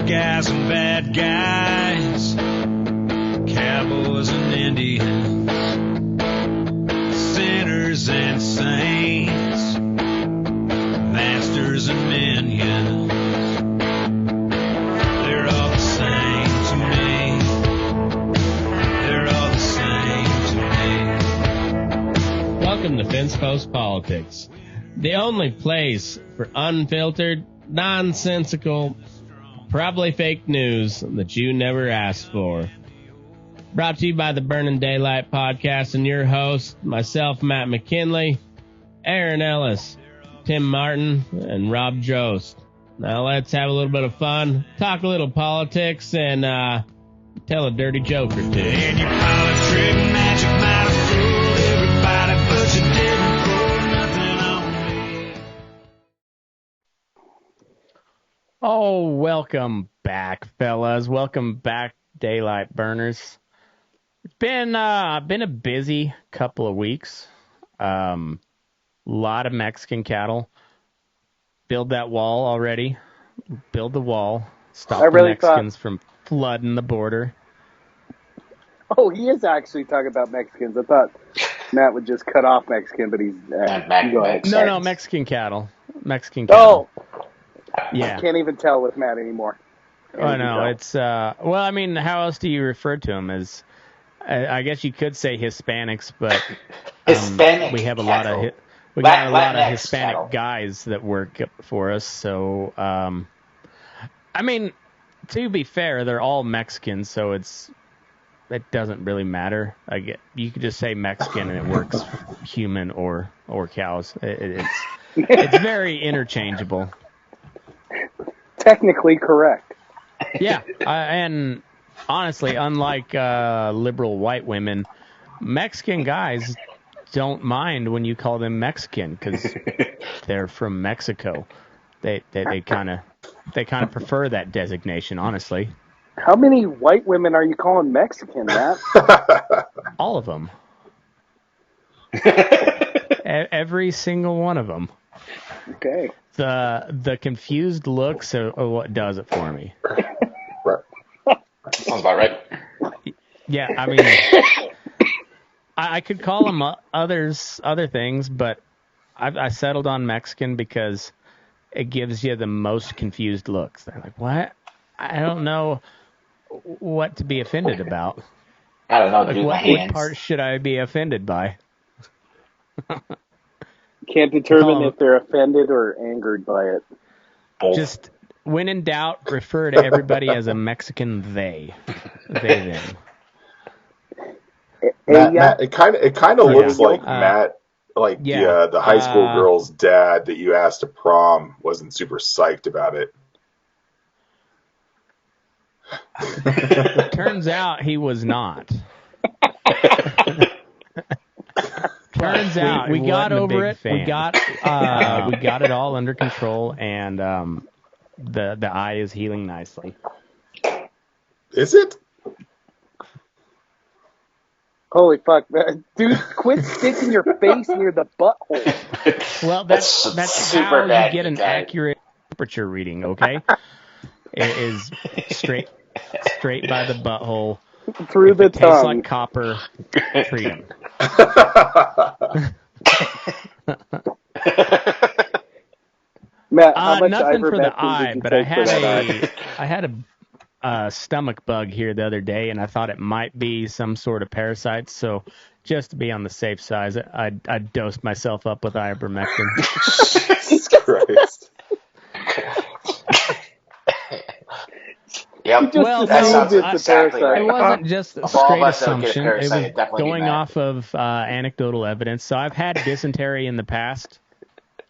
good guys and bad guys, cowboys and Indians, sinners and saints, masters and minions. They're all the same to me. They're all the same to me. Welcome to Fence Post Politics, the only place for unfiltered, nonsensical, probably fake news that you never asked for. Brought to you by the Burning Daylight Podcast and your host, myself, Matt McKinley, Aaron Ellis, Tim Martin, and Rob Jost. Now let's have a little bit of fun, talk a little politics, and tell a dirty joke or two. And your college trick magic might have fooled everybody, but you didn't pull nothing on me. Oh, welcome back, fellas. Welcome back, Daylight Burners. It's been a busy couple of weeks. Lot of Mexican cattle. Build that wall already. Build the wall. Stop the Mexicans from flooding the border. Oh, he is actually talking about Mexicans. I thought Matt would just cut off Mexican, but he's... No, Mexican cattle. Mexican cattle. Oh! Yeah. I can't even tell with Matt anymore. Oh, no, it's... well, I mean, how else do you refer to them? As, I guess you could say Hispanics, but Hispanic we have a cattle. lot of... We got a lot of Latinx Hispanic cattle. guys that work for us, so... I mean, to be fair, they're all Mexicans, so it doesn't really matter. You could just say Mexican and it works human or cows. It's very interchangeable. Technically correct. Yeah, and honestly, unlike liberal white women, Mexican guys don't mind when you call them Mexican because they're from Mexico. They kind of prefer that designation, honestly. How many white women are you calling Mexican, Matt? All of them. Every single one of them. Okay. The confused looks are what does it for me. Sounds about right. Yeah, I mean, I could call them other things, but I settled on Mexican because it gives you the most confused looks. They're like, what? I don't know what to be offended about. I don't know, Like, dude. what part should I be offended by? Can't determine if they're offended or angered by it. Both. Just when in doubt, refer to everybody as a Mexican they. They, them. Matt, it kind of looks like Matt, the high school girl's dad that you asked to prom wasn't super psyched about it. Turns out he was not. Turns out we got over it. We got it all under control, and the eye is healing nicely. Is it? Holy fuck, man. Dude, quit sticking your face near the butthole. Well, that's super how bad, you get an guy. accurate temperature reading, okay? It is straight by the butthole. Through If the it tastes tongue. like copper, treat him. Matt, how much Nothing for the ivermectin eye, did you but take for that eye? I had a stomach bug here the other day, and I thought it might be some sort of parasite. So, just to be on the safe side, I dosed myself up with ivermectin. Jesus Christ. Yep. Well, that no, sounds it's a exactly parasite. right. It wasn't just a Of all of straight us that would get a assumption. It parasite, was it'd definitely be going Matt. off of anecdotal evidence. So I've had dysentery in the past.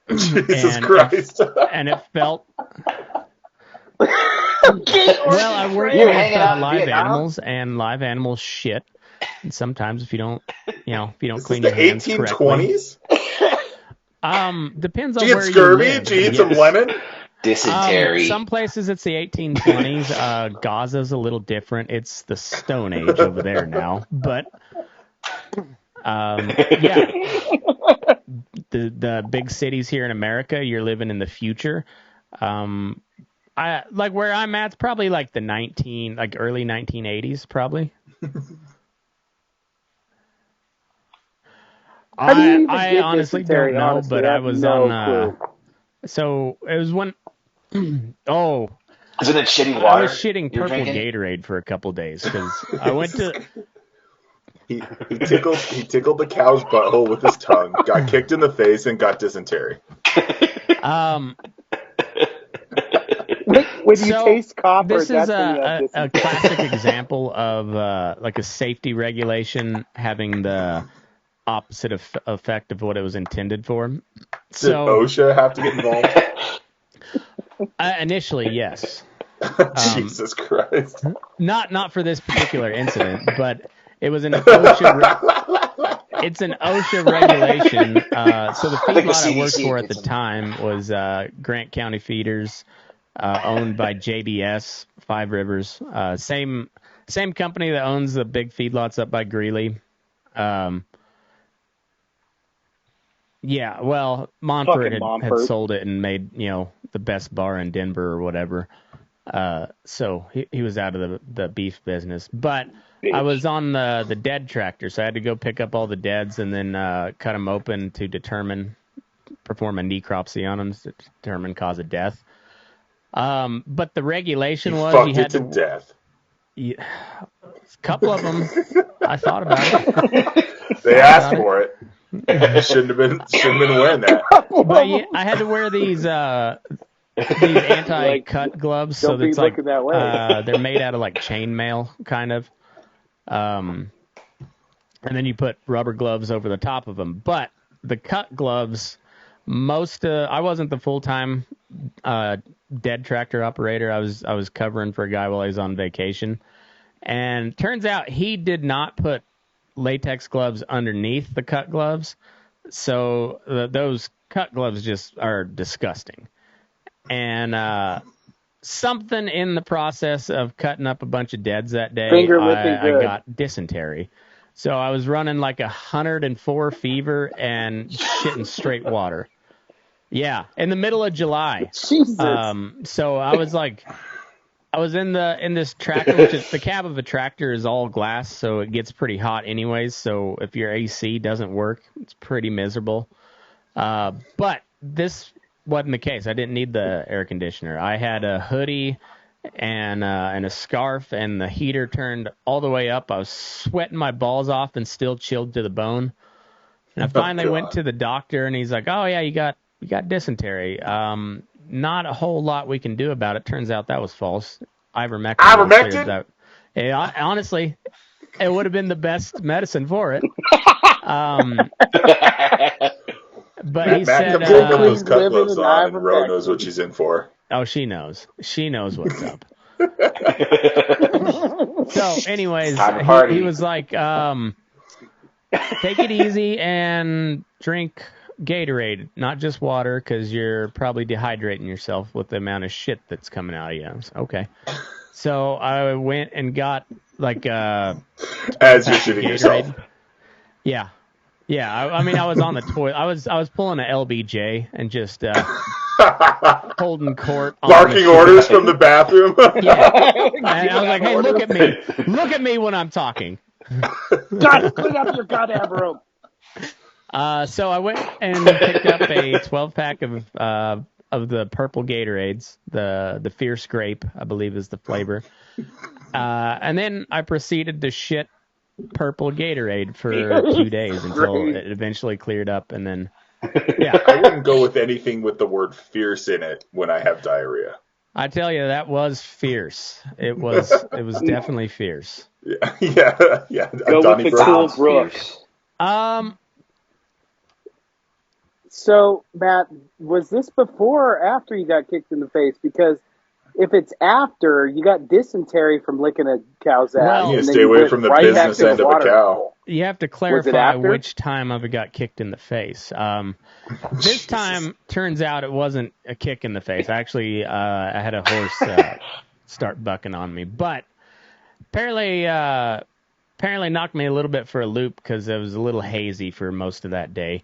Jesus and Christ. And it felt... Well, I work You're with hanging out in live Vietnam? animals, and live animals shit. And sometimes if you don't This clean is your the hands correctly. 1820s? Depends on Did you where get you scurvy? live. Did you eat some lemon? Dysentery. Some places it's the 1820s. Gaza's a little different. It's the Stone Age over there now. But yeah, the big cities here in America, you're living in the future. like where I'm at, it's probably like the early 1980s, probably. How do you even I get honestly dysentery? don't know, Honestly, but I was no on. clue. So it was when. Oh. Isn't it shitty water? I was shitting you're purple drinking? Gatorade for a couple days because I went to. He tickled the cow's butthole with his tongue, got kicked in the face, and got dysentery. When you taste copper, this is that's when you have a classic example of like a safety regulation having the opposite effect of what it was intended for. Did So OSHA have to get involved? initially, yes. Jesus Christ! Not for this particular incident, but it was an OSHA. It's an OSHA regulation. So the feedlot I worked for at the time was Grant County Feeders, owned by JBS, Five Rivers. Same company that owns the big feedlots up by Greeley. Yeah, well, Montfort had sold it and made, the best bar in Denver or whatever. So he was out of the beef business. But I was on the dead tractor, so I had to go pick up all the deads and then cut them open to perform a necropsy on them to determine cause of death. But the regulation was you had to death. Yeah, a couple of them. I thought about it. They asked for it. Shouldn't have been wearing that. But yeah, I had to wear these anti-cut gloves, so that's like that way. they're made out of like chainmail, kind of. And then you put rubber gloves over the top of them. But the cut gloves, I wasn't the full-time dead tractor operator. I was covering for a guy while he was on vacation, and turns out he did not put latex gloves underneath the cut gloves, so those cut gloves just are disgusting. And something in the process of cutting up a bunch of deads that day, I got dysentery. So I was running like 104 fever and shitting straight water. Yeah, in the middle of July. Jesus. So I was in this tractor, which is the cab of a tractor is all glass, so it gets pretty hot anyways. So if your AC doesn't work, it's pretty miserable. But this wasn't the case. I didn't need the air conditioner. I had a hoodie and a scarf, and the heater turned all the way up. I was sweating my balls off and still chilled to the bone. And I finally went to the doctor, and he's like, "Oh yeah, you got dysentery. Not a whole lot we can do about it." Turns out that was false. Ivermectin? Honestly, it would have been the best medicine for it. But he said, comes in with those cut gloves on, and Ro knows what she's in for. Oh, she knows. She knows what's up. So, anyways, he was like, take it easy and drink Gatorade, not just water, because you're probably dehydrating yourself with the amount of shit that's coming out of you. Okay. So I went and got like as you're shitting yourself. Yeah. I mean, I was on the toilet. I was pulling an LBJ and just holding court. Barking orders from the bathroom. Yeah. And I was like, "Hey, look at me! Look at me when I'm talking." Guys, clean up your goddamn room. So I went and picked up a 12-pack of the purple Gatorades, the Fierce Grape, I believe is the flavor. And then I proceeded to shit purple Gatorade for 2 days until it eventually cleared up, and then yeah. I wouldn't go with anything with the word fierce in it when I have diarrhea. I tell you, that was fierce. It was definitely fierce. Yeah. Go Donnie with the cool Brooks. So, Matt, was this before or after you got kicked in the face? Because if it's after, you got dysentery from licking a cow's ass. Well, you stay away from the business end of a cow. You have to clarify which time I got kicked in the face. This time, turns out it wasn't a kick in the face. Actually, I had a horse start bucking on me. But apparently knocked me a little bit for a loop because it was a little hazy for most of that day.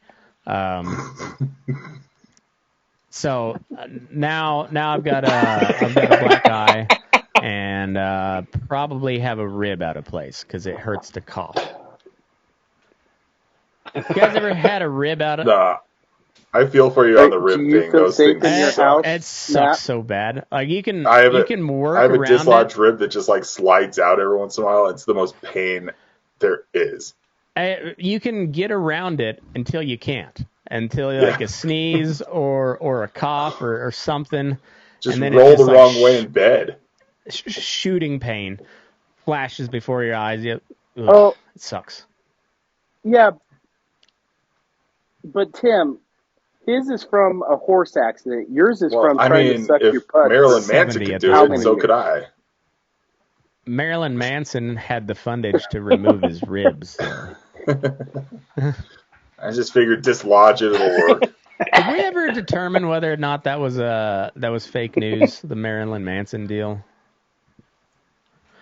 So now I've got a black eye and probably have a rib out of place because it hurts to cough. You guys ever had a rib out of? Nah, I feel for you on the rib thing. Those things in your suck. house? It sucks so bad. Like you can I have work I have a around dislodged it. rib that just like slides out every once in a while. It's the most pain there is. You can get around it until you can't. Until like a sneeze or a cough or something. Just and then roll it's just the wrong way in bed. Shooting pain flashes before your eyes. It sucks. Yeah. But Tim, his is from a horse accident. Yours is from trying to suck your putz. Marilyn Manson could do it, so could I. Marilyn Manson had the fundage to remove his ribs. I just figured dislodge it, it'll work. Did we ever determine whether or not that was fake news, the Marilyn Manson deal?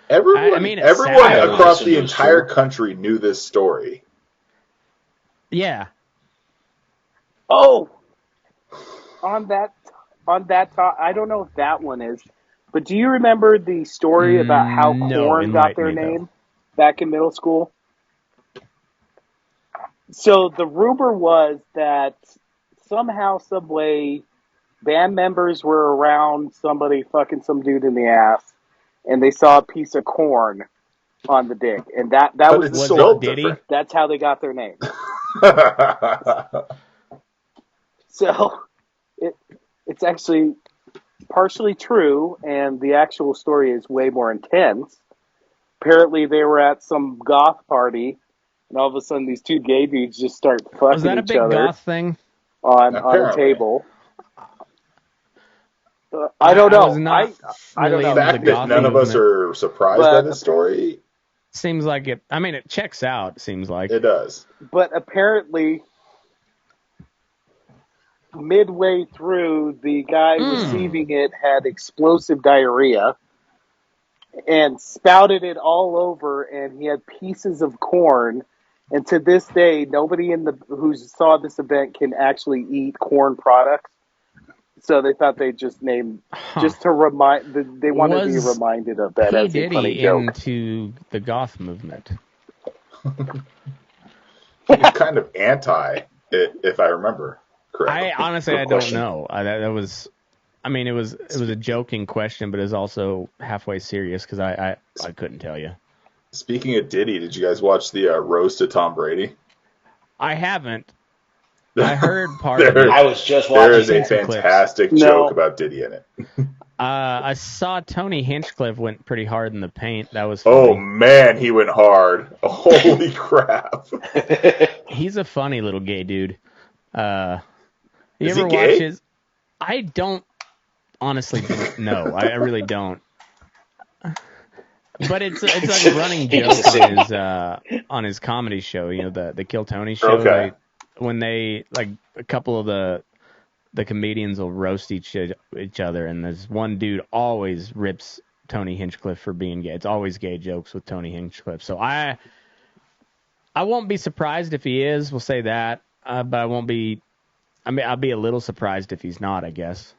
Everyone across the entire country knew this story. Yeah. Oh, on that I don't know if that one is, but do you remember the story about how Korn got their name back in middle school? So the rumor was that somehow, some way, band members were around somebody fucking some dude in the ass, and they saw a piece of corn on the dick, and that was the story. Diddy? That's how they got their name. So it's actually partially true, and the actual story is way more intense. Apparently, they were at some goth party, and all of a sudden, these two gay dudes just start fucking each other. Was that a big goth thing? On a table. I don't know. I don't know. The fact that none of us are surprised by this story seems like it. I mean, it checks out. It seems like it does. But apparently, midway through, the guy receiving it had explosive diarrhea and spouted it all over, and he had pieces of corn. And to this day, nobody who saw this event can actually eat corn products. So they thought they'd just name, just to remind, they wanted to be reminded of that as a funny joke. Into the goth movement. He's kind of anti it, if I remember correctly. I don't know. It was a joking question, but it was also halfway serious because I couldn't tell you. Speaking of Diddy, did you guys watch the roast of Tom Brady? I haven't. I heard part of it. I was just watching. There is a fantastic joke about Diddy in it. I saw Tony Hinchcliffe went pretty hard in the paint. That was funny. Oh, man, he went hard. Holy crap. He's a funny little gay dude. Is he gay? I don't honestly know. I really don't. But it's like a running joke on his comedy show, the Kill Tony show. Okay. When they, like, a couple of the comedians will roast each other, and there's one dude always rips Tony Hinchcliffe for being gay. It's always gay jokes with Tony Hinchcliffe. So I won't be surprised if he is, we'll say that, but I'll be a little surprised if he's not, I guess.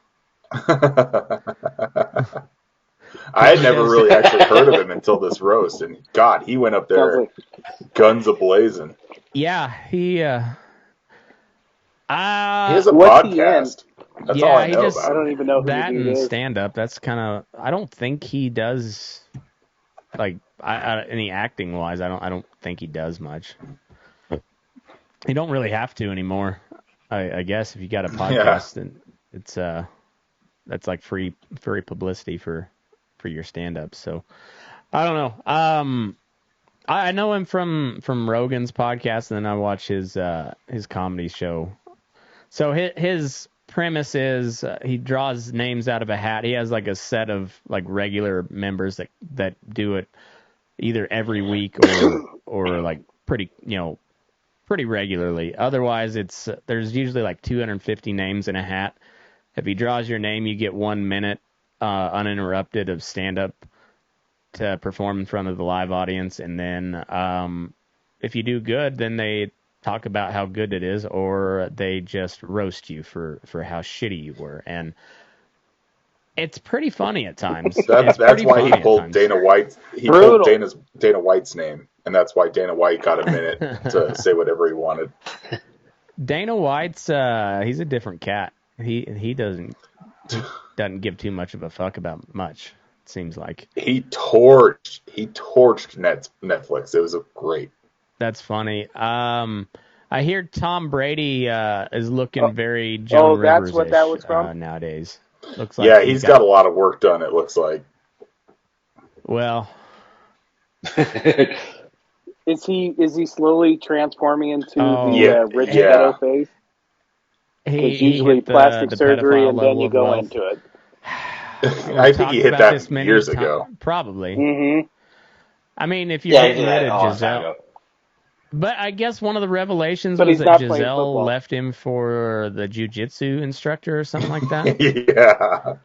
I had never really actually heard of him until this roast, and God, he went up there guns a-blazing. Yeah, he has a podcast. That's all I know about. I don't even know who that he and is. stand-up. That's kind of. I don't think he does, like, any acting-wise. I don't think he does much. You don't really have to anymore. I guess if you got a podcast, then it's that's like free publicity for your stand-up. So I don't know. I know him from Rogan's podcast, and then I watch his comedy show. So his premise is he draws names out of a hat. He has like a set of like regular members that do it either every week or like pretty regularly. Otherwise, there's usually like 250 names in a hat. If he draws your name, you get 1 minute uninterrupted of stand-up to perform in front of the live audience, and then if you do good, then they talk about how good it is, or they just roast you for how shitty you were. And it's pretty funny at times. That's why he pulled Dana White. He pulled Dana White's name, and that's why Dana White got a minute to say whatever he wanted. Dana White's he's a different cat. He doesn't give too much of a fuck about much. It seems like he torched Netflix. It was great. That's funny. I hear Tom Brady is looking very Joan Rivers-ish. That's what that was from nowadays. Looks like he's got a lot of work done. It looks like. Well, is he slowly transforming into the rich pedo phase? Because usually plastic surgery and then you go into it. I think he hit that years ago. Probably. Mm-hmm. I mean, if you're getting rid of Giselle. But I guess one of the revelations was that Giselle left him for the jiu-jitsu instructor or something like that. Yeah.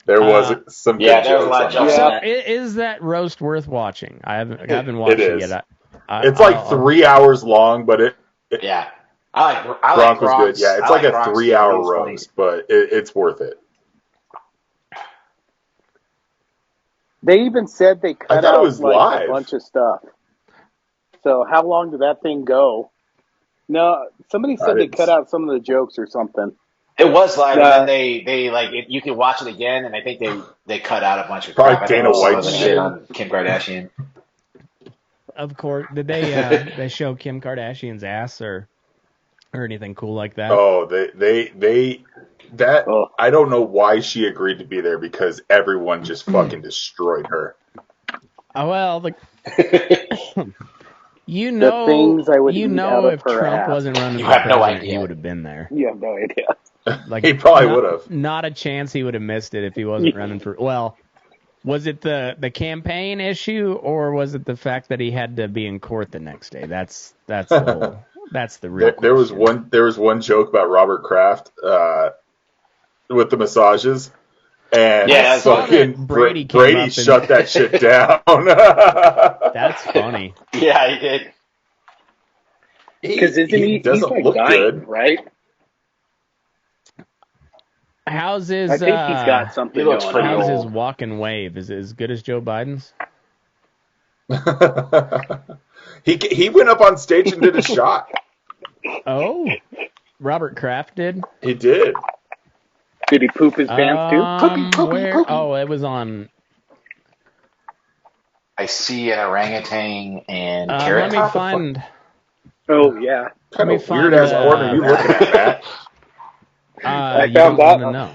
There was some good jokes. There was a lot of jokes on that. Is that roast worth watching? I haven't watched it yet. It's like 3 hours long, but it yeah. I like Gronk was good. Yeah, it's like a 3-hour roast, but it's worth it. They even said they cut out live. A bunch of stuff. So how long did that thing go? No, somebody said they cut out some of the jokes or something. It was live, and then they like you can watch it again, and I think they cut out a bunch of crap. Dana White shit on Kim Kardashian. Of course, did they show Kim Kardashian's ass or anything cool like that? Oh, I don't know why she agreed to be there because everyone just fucking destroyed her. Oh well, you know if Trump wasn't running for president, he would have been there. You have no idea. Like he probably would have. Not a chance he would have missed it if he wasn't running for. Well, was it the campaign issue or was it the fact that he had to be in court the next day? That's the real. There was one joke about Robert Kraft with the massages. And fucking Brady shut that shit down. That's funny. Yeah, he did. Because he doesn't look good, right? How's his? I think he's got something. How's his walk and wave? Is it as good as Joe Biden's? He went up on stage and did a shot. Oh, Robert Kraft did. He did. Did he poop his pants too? Where? Oh, it was on. I see an orangutan and carrot. Let me find. Oh yeah. Kind of weird ass order are you looking at, Matt? I found that. No.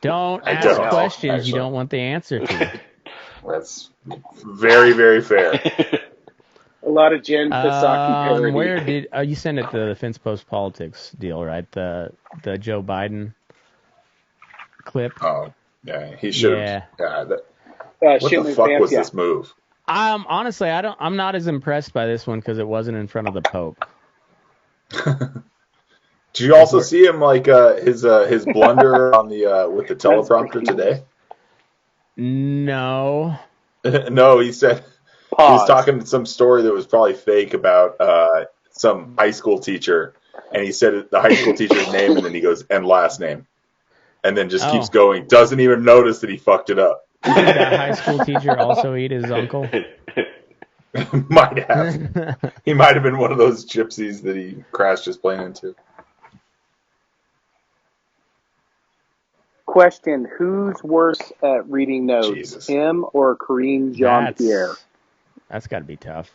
Don't ask questions you don't want the answer to. That's very, very fair. A lot of Jen Psaki parody. Where did you send it to the Fence Post Politics deal, right? The Joe Biden clip. Oh, yeah, he should have. Yeah. What the fuck was this move? Honestly, I'm not as impressed by this one because it wasn't in front of the Pope. Did you also see him like his blunder on the with the teleprompter today? No. No, he said he was talking some story that was probably fake about some high school teacher, and he said the high school teacher's name, and then he goes and last name, and then just keeps going. Doesn't even notice that he fucked it up. Did that high school teacher also eat his uncle? Might have. He might have been one of those gypsies that he crashed his plane into. Question: who's worse at reading notes, Jesus. him or Karine Jean-Pierre? That's got to be tough.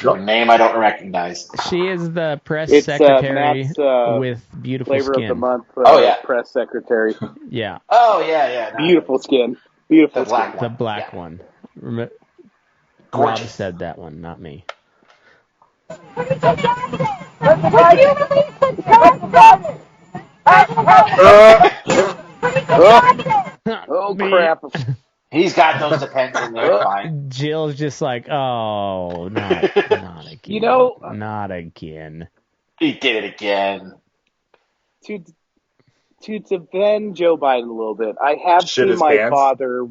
Her name I don't recognize. She is the press secretary with beautiful flavor skin. Of the month. Press secretary. Yeah. Oh yeah. No. Beautiful skin. Beautiful. The black one. Rob said that one, not me. Oh crap. He's got those depends in there fine. Jill's just like, oh, not again. You know, not again. He did it again. To defend Joe Biden a little bit, I have seen my father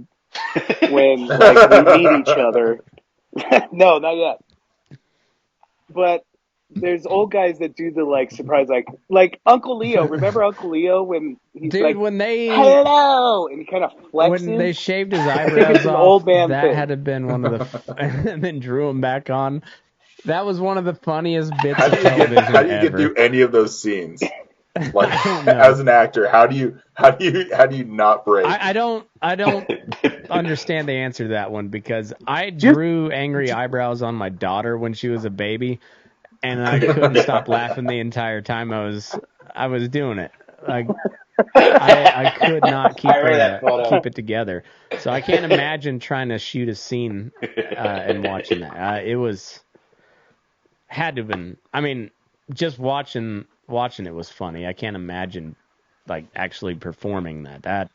when we meet each other. No, not yet. but there's old guys that do the like surprise, like Uncle Leo. Remember Uncle Leo when he's Dude, like, when they hello, and he kind of flexes. when they shaved his I think eyebrows it's an off, old man that thing. had to have been one of the and then drew them back on. That was one of the funniest bits How of do you television get, how do you ever. get through any of those scenes? Like, I don't know. as an actor, how do you not break? I don't understand the answer to that one, because I drew angry eyebrows on my daughter when she was a baby, and I couldn't stop laughing the entire time I was doing it. Like I could not keep it together. So I can't imagine trying to shoot a scene and watching that. It had to have been. I mean, just watching it was funny. I can't imagine like actually performing that.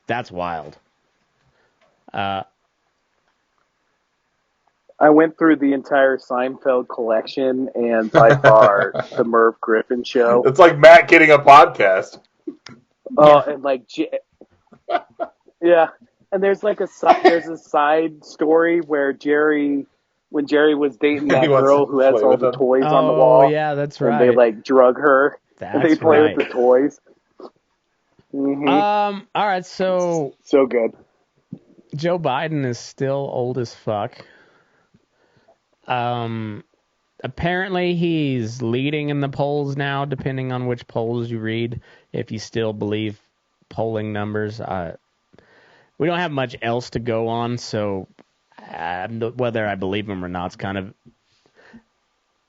That's wild. I went through the entire Seinfeld collection, and by far the Merv Griffin show. It's like Matt getting a podcast. Oh, and like, yeah, and there's like a side story where when Jerry was dating that girl who has all the toys on the wall. Oh yeah, that's right. And they like drug her. And they play with the toys. Mm-hmm. All right, so good. Joe Biden is still old as fuck. Apparently he's leading in the polls now, depending on which polls you read, if you still believe polling numbers. We don't have much else to go on, so whether I believe them or not is kind of...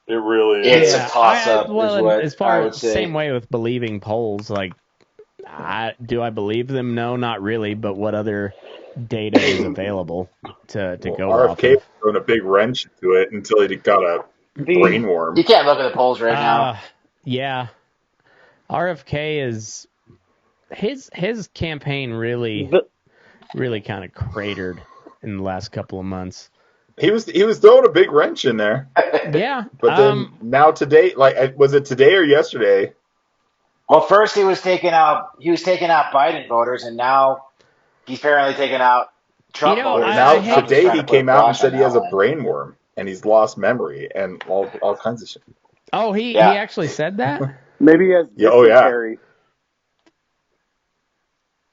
It really is. It's a toss-up, as far as say. Same way with believing polls, like, do I believe them? No, not really, but what other data is available to go off RFK of? throwing a big wrench into it until he got a brain worm. You can't look at the polls right now. Yeah. RFK is... His campaign really kind of cratered in the last couple of months. He was throwing a big wrench in there. Yeah. But then now today, like, was it today or yesterday? Well, first he was taking out Biden voters, and now he's apparently taking out Trump voters. Now today he came out and said he has a brain worm and he's lost memory and all kinds of shit. Oh, he actually said that? Maybe he has dysentery.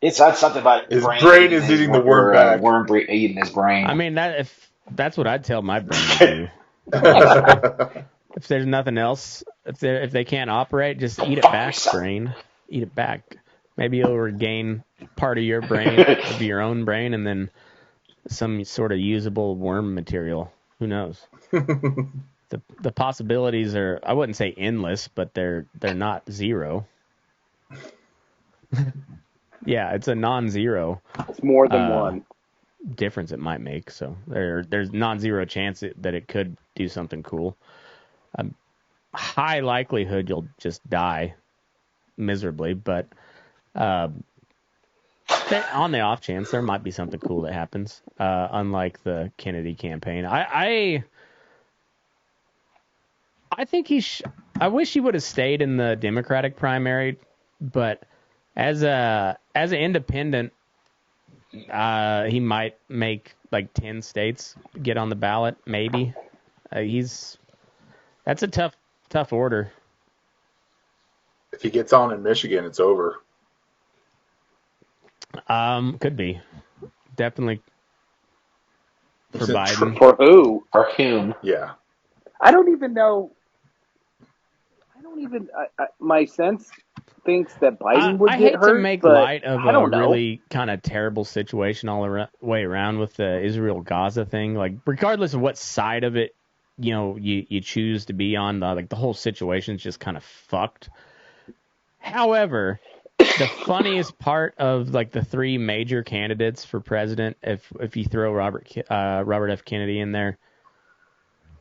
It's not something about his brain is eating the worm back. Worm eating his brain. I mean, if that's what I'd tell my brain to do. If there's nothing else, if they can't operate, just eat it back, brain. Eat it back. Maybe you'll regain part of your brain, of your own brain, and then some sort of usable worm material. Who knows? The possibilities are, I wouldn't say endless, but they're not zero. Yeah, it's a non-zero. It's more than one difference it might make. So there's non-zero chance that it could do something cool. High likelihood you'll just die miserably, but on the off chance there might be something cool that happens. Unlike the Kennedy campaign, I think I wish he would have stayed in the Democratic primary, but as an independent, he might make like 10 states get on the ballot. Maybe that's a tough order. If he gets on in Michigan, it's over. Could be. Definitely for Biden. For who? For whom? Yeah. I don't even know. My sense thinks that Biden would get hurt. I hate to make light of a really kind of terrible situation all the way around with the Israel-Gaza thing. Like, regardless of what side of it, you choose to be on, the whole situation's just kind of fucked. However, the funniest part of like the three major candidates for president, if you throw Robert F. Kennedy in there,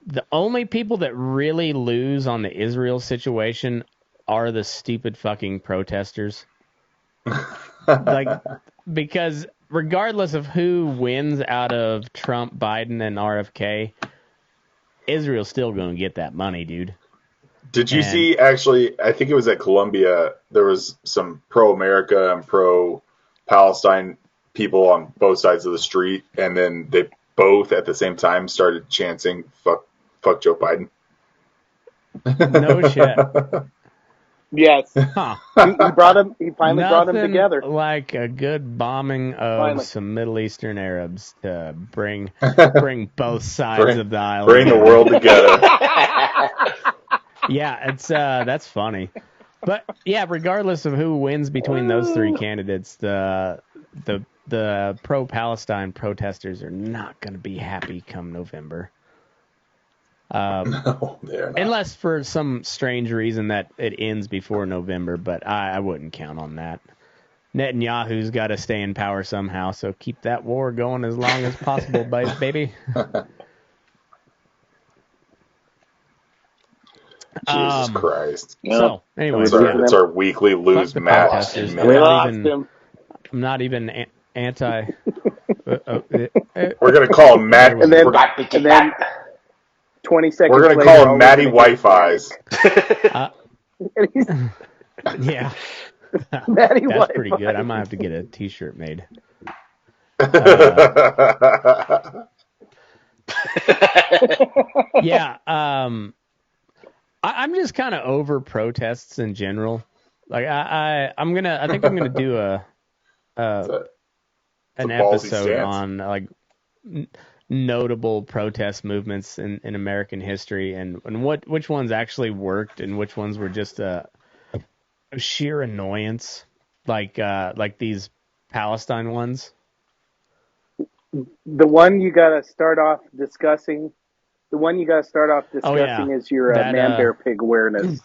the only people that really lose on the Israel situation are the stupid fucking protesters. Because regardless of who wins out of Trump, Biden, and RFK, Israel's still going to get that money, dude. Did you see, actually, I think it was at Columbia, there was some pro-America and pro-Palestine people on both sides of the street, and then they both at the same time started chanting, fuck Joe Biden. No shit. Yes. Huh. He brought him. He finally brought them Nothing together. like a good bombing of Finally. some Middle Eastern Arabs to bring both sides Bring, of the island. bring the world together. Yeah, it's that's funny. But yeah, regardless of who wins between those three candidates, the pro-Palestine protesters are not going to be happy come November. No, they're not. Unless for some strange reason that it ends before November, but I wouldn't count on that. Netanyahu's got to stay in power somehow, so keep that war going as long as possible, baby. Jesus Christ. So, anyways, It's our weekly lose Matt. protesters. We lost him. I'm not even anti. We're going to call him Matt. And then 20 seconds We're going to later, call him Matty Wi-Fi's. Yeah. Matty That's pretty Wi-Fi. good. I might have to get a t-shirt made. Yeah. I'm just kind of over protests in general. Like I think I'm gonna do an episode on like notable protest movements in American history and which ones actually worked and which ones were just a sheer annoyance, like these Palestine ones. The one you got to start off discussing. Is your man bear pig awareness.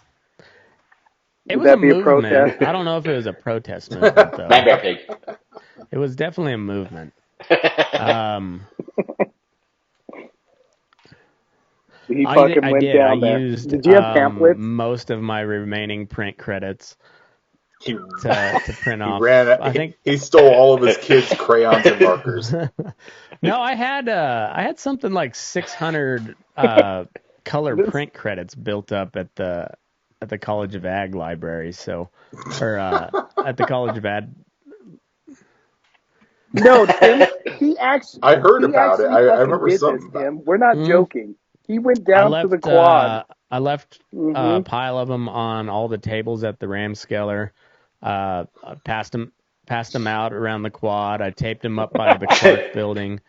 It Would was that a be a movement. protest? I don't know if it was a protest movement though. Man bear pig. It was definitely a movement. He fucking went down there. Did you have pamphlets? Most of my remaining print credits He to print off. I think he stole all of his kids' crayons and markers. No, I had something like 600 color print credits built up at the College of Ag library. So, or at the College of Ag. No, Tim. He actually. I heard about it. I remember something. Tim. We're not joking. He went down to the quad. I left a pile of them on all the tables at the Ramskeller. I passed them out around the quad. I taped them up by the Clark building.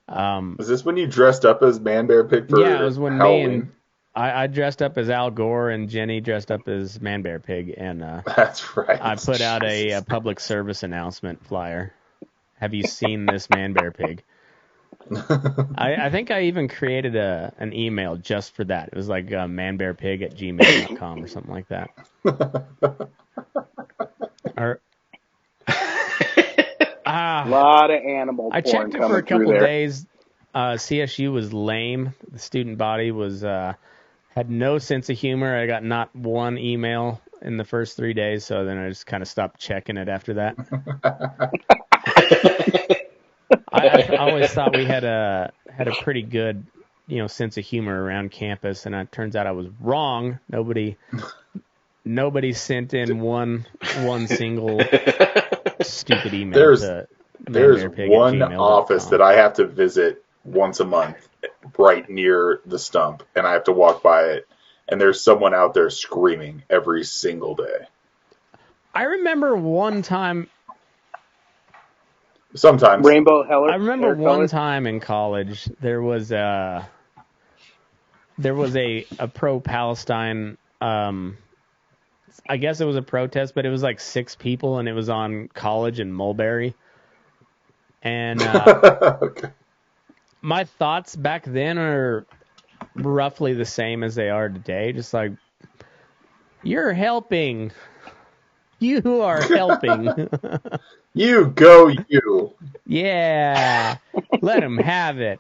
Was this when you dressed up as Man Bear Pig for Yeah, it was when Halloween? me and I dressed up as Al Gore and Jenny dressed up as Man Bear Pig, and that's right. I put out a public service announcement flyer. Have you seen this Man Bear Pig? I think I even created an email just for that. It was like manbearpig@gmail.com or something like that. A lot of animal porn. I checked it for a couple days. CSU was lame. The student body was had no sense of humor. I got not one email in the first 3 days, so then I just kind of stopped checking it after that. I always thought we had a pretty good, sense of humor around campus, and it turns out I was wrong. Nobody sent in one single stupid email. There's one office that I have to visit once a month, right near the stump, and I have to walk by it, and there's someone out there screaming every single day. I remember one time. Sometimes. Rainbow Heller. I remember one time in college there was a pro-Palestine. I guess it was a protest, but it was like 6 people, and it was on College and Mulberry. And Okay. My thoughts back then are roughly the same as they are today. Just like, you're helping. You are helping. You go, you. Yeah. Let them have it.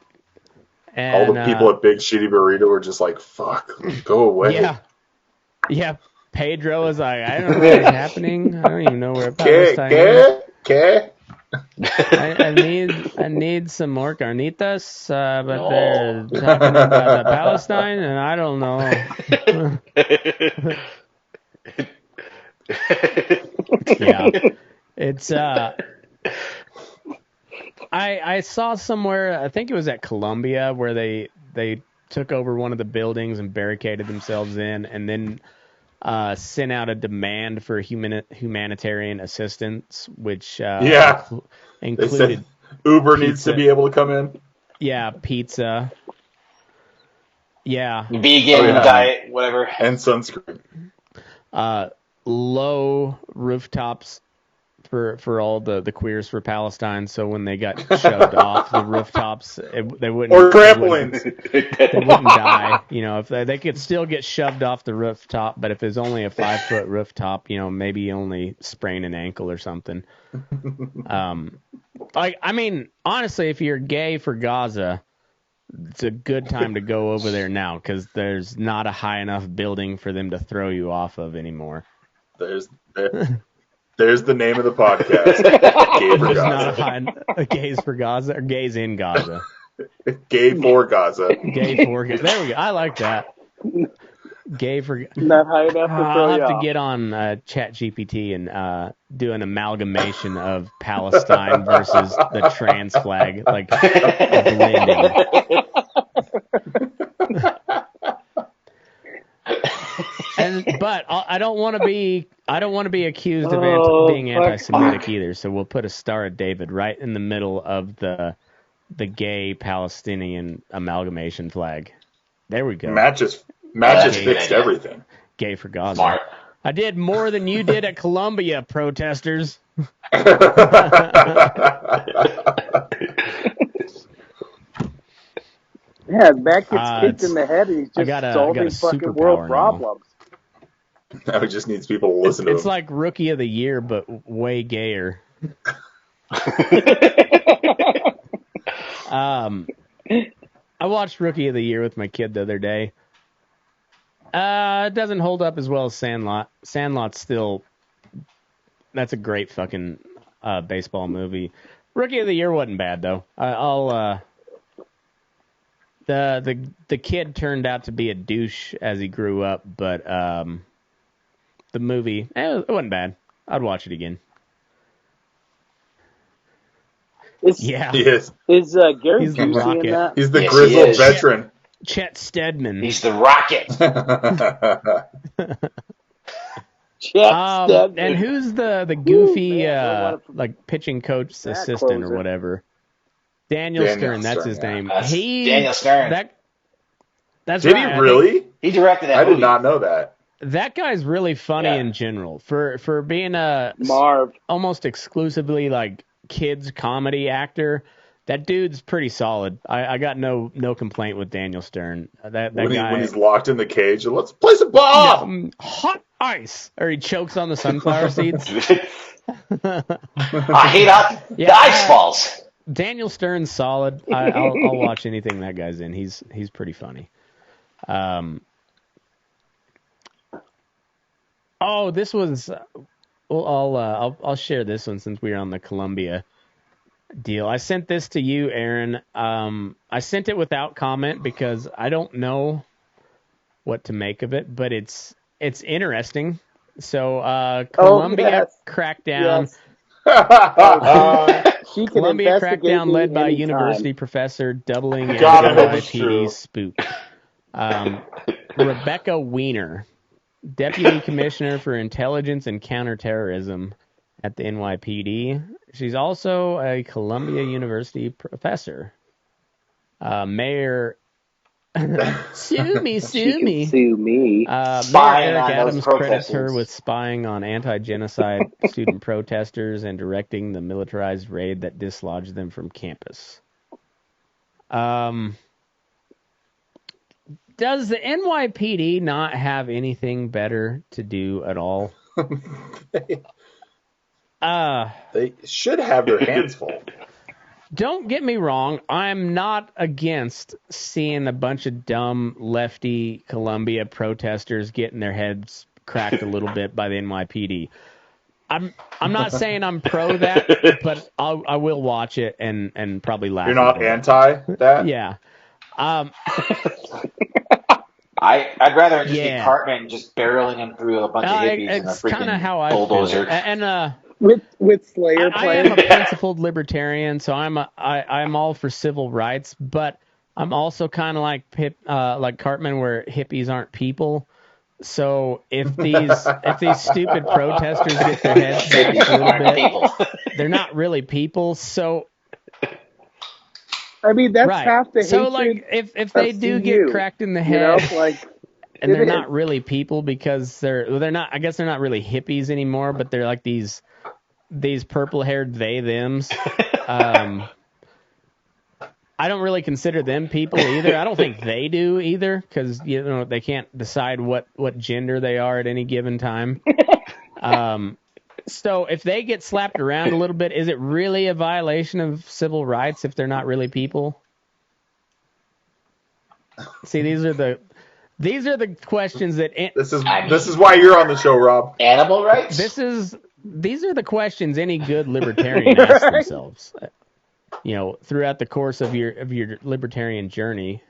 And, all the people at Big Shitty Burrito were just like, fuck, go away. Yeah. Yeah. Pedro was like, I don't know what's happening. I don't even know where Palestine is. I need some more carnitas, but they're talking about Palestine, and I don't know. Yeah, it's I saw somewhere, I think it was at Columbia, where they took over one of the buildings and barricaded themselves in, and then sent out a demand for humanitarian assistance, which included Uber pizza. needs to be able to come in. Yeah, pizza. Yeah. Vegan, diet, whatever. And sunscreen. Low rooftops for all the queers for Palestine, so when they got shoved off the rooftops, they wouldn't... Or trampolines. They wouldn't die. If they could still get shoved off the rooftop, but if it's only a 5-foot rooftop, maybe only sprain an ankle or something. Honestly, if you're gay for Gaza, it's a good time to go over there now, because there's not a high enough building for them to throw you off of anymore. There's the name of the podcast. Gay for Gaza. Not gays for Gaza, or gays in Gaza. Gay for Gaza. Gay for Gaza. There we go. I like that. Gay for... Not high enough to throw I'll you have to off. get on ChatGPT and do an amalgamation of Palestine versus the trans flag, like a blending. But I don't want to be accused of being anti-Semitic either. So we'll put a Star of David right in the middle of the gay Palestinian amalgamation flag. There we go. Matt just fixed everything. Gay for Gaza. Smart. I did more than you did at Columbia, protesters. Yeah, Matt gets kicked in the head and he's just solving fucking world problems. Now he just needs people to listen to him. It's like Rookie of the Year, but way gayer. I watched Rookie of the Year with my kid the other day. It doesn't hold up as well as Sandlot. Sandlot's still... That's a great fucking baseball movie. Rookie of the Year wasn't bad, though. The kid turned out to be a douche as he grew up, but the movie, it wasn't bad. I'd watch it again. Yeah. He is. Is Gary He's the Busey Rocket. in that? He's the Yes, grizzled he is. veteran. Chet Steadman. He's the Rocket. And who's the goofy man, like pitching coach That assistant closer. or whatever? Daniel Stern, that's his name. That's Daniel Stern. That's Did right. he I think really? He directed that I movie. did not know that. that guy's really funny Yeah. in general for being a Marv. almost exclusively like kids comedy actor. That dude's pretty solid. I got no complaint with Daniel Stern. That guy When he's locked in the cage, let's play some ball. hot ice, or he chokes on the sunflower seeds. I hate the ice balls. Daniel Stern's solid. I'll watch anything that guy's in. He's pretty funny. This was. Well, I'll share this one since we were on the Columbia deal. I sent this to you, Aaron. I sent it without comment because I don't know what to make of it, but it's interesting. So Columbia crackdown. Yes. She can Columbia investigate crackdown me led by anytime. university professor doubling God, I hope it's true. NYPD spook. Rebecca Weiner, deputy commissioner for intelligence and counterterrorism at the NYPD. She's also a Columbia University professor. Mayor sue me. She can sue me. Mayor Spying Eric on those Adams credits protesters. her with spying on anti-genocide student protesters and directing the militarized raid that dislodged them from campus. Does the NYPD not have anything better to do at all? They should have their hands full. Don't get me wrong. I'm not against seeing a bunch of dumb lefty Columbia protesters getting their heads cracked a little bit by the NYPD. I'm not saying I'm pro that, but I will watch it and probably laugh. You're not at it. anti that? Yeah. I'd rather just be Cartman just barreling him through a bunch of hippies and a it's kind of freaking how I bulldozer. feel. And With Slayer I playing. am a principled libertarian, so I'm all for civil rights. But I'm also kind of like Cartman, where hippies aren't people. So if these stupid protesters get their heads bashed a little bit, they're not really people. So I mean, that's right. half the So hatred. if they do CU, get cracked in the head, and they're is. not really people because they're not. I guess they're not really hippies anymore, but they're like these purple-haired they-thems. I don't really consider them people either. I don't think they do either, because they can't decide what gender they are at any given time. So if they get slapped around a little bit, is it really a violation of civil rights if they're not really people? See, these are the questions that. This is why you're on the show, Rob. Animal rights. These are the questions any good libertarian asks themselves. Throughout the course of your libertarian journey.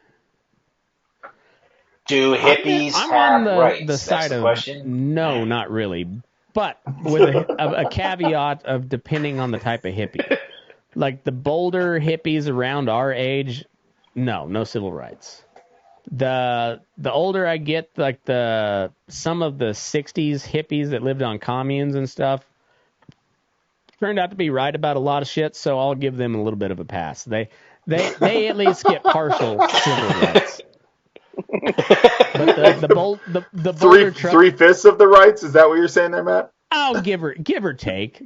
Do hippies have rights? The side That's the question. No, not really. But with a caveat of depending on the type of hippie. Like the bolder hippies around our age, no civil rights. The older I get, like some of the 60s hippies that lived on communes and stuff, turned out to be right about a lot of shit, so I'll give them a little bit of a pass. They at least get partial civil rights. But the bolder 3/5 of the rights, is that what you're saying there, Matt? Oh, give or take.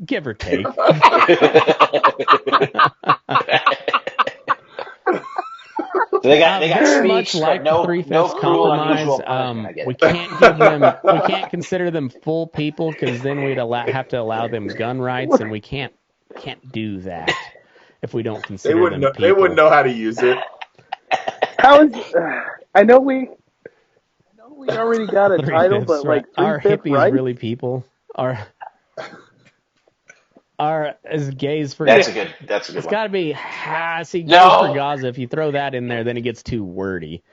They got very speech, much like no cruel, unusual compromise. We can't consider them full people, because then we'd have to allow them gun rights, and we can't do that if we don't consider them people. They wouldn't know how to use it. I know we already got a title, but right. Are hippies right? really people? Are as gays for That's a good It's one. got to be gays for Gaza. If you throw that in there, then it gets too wordy.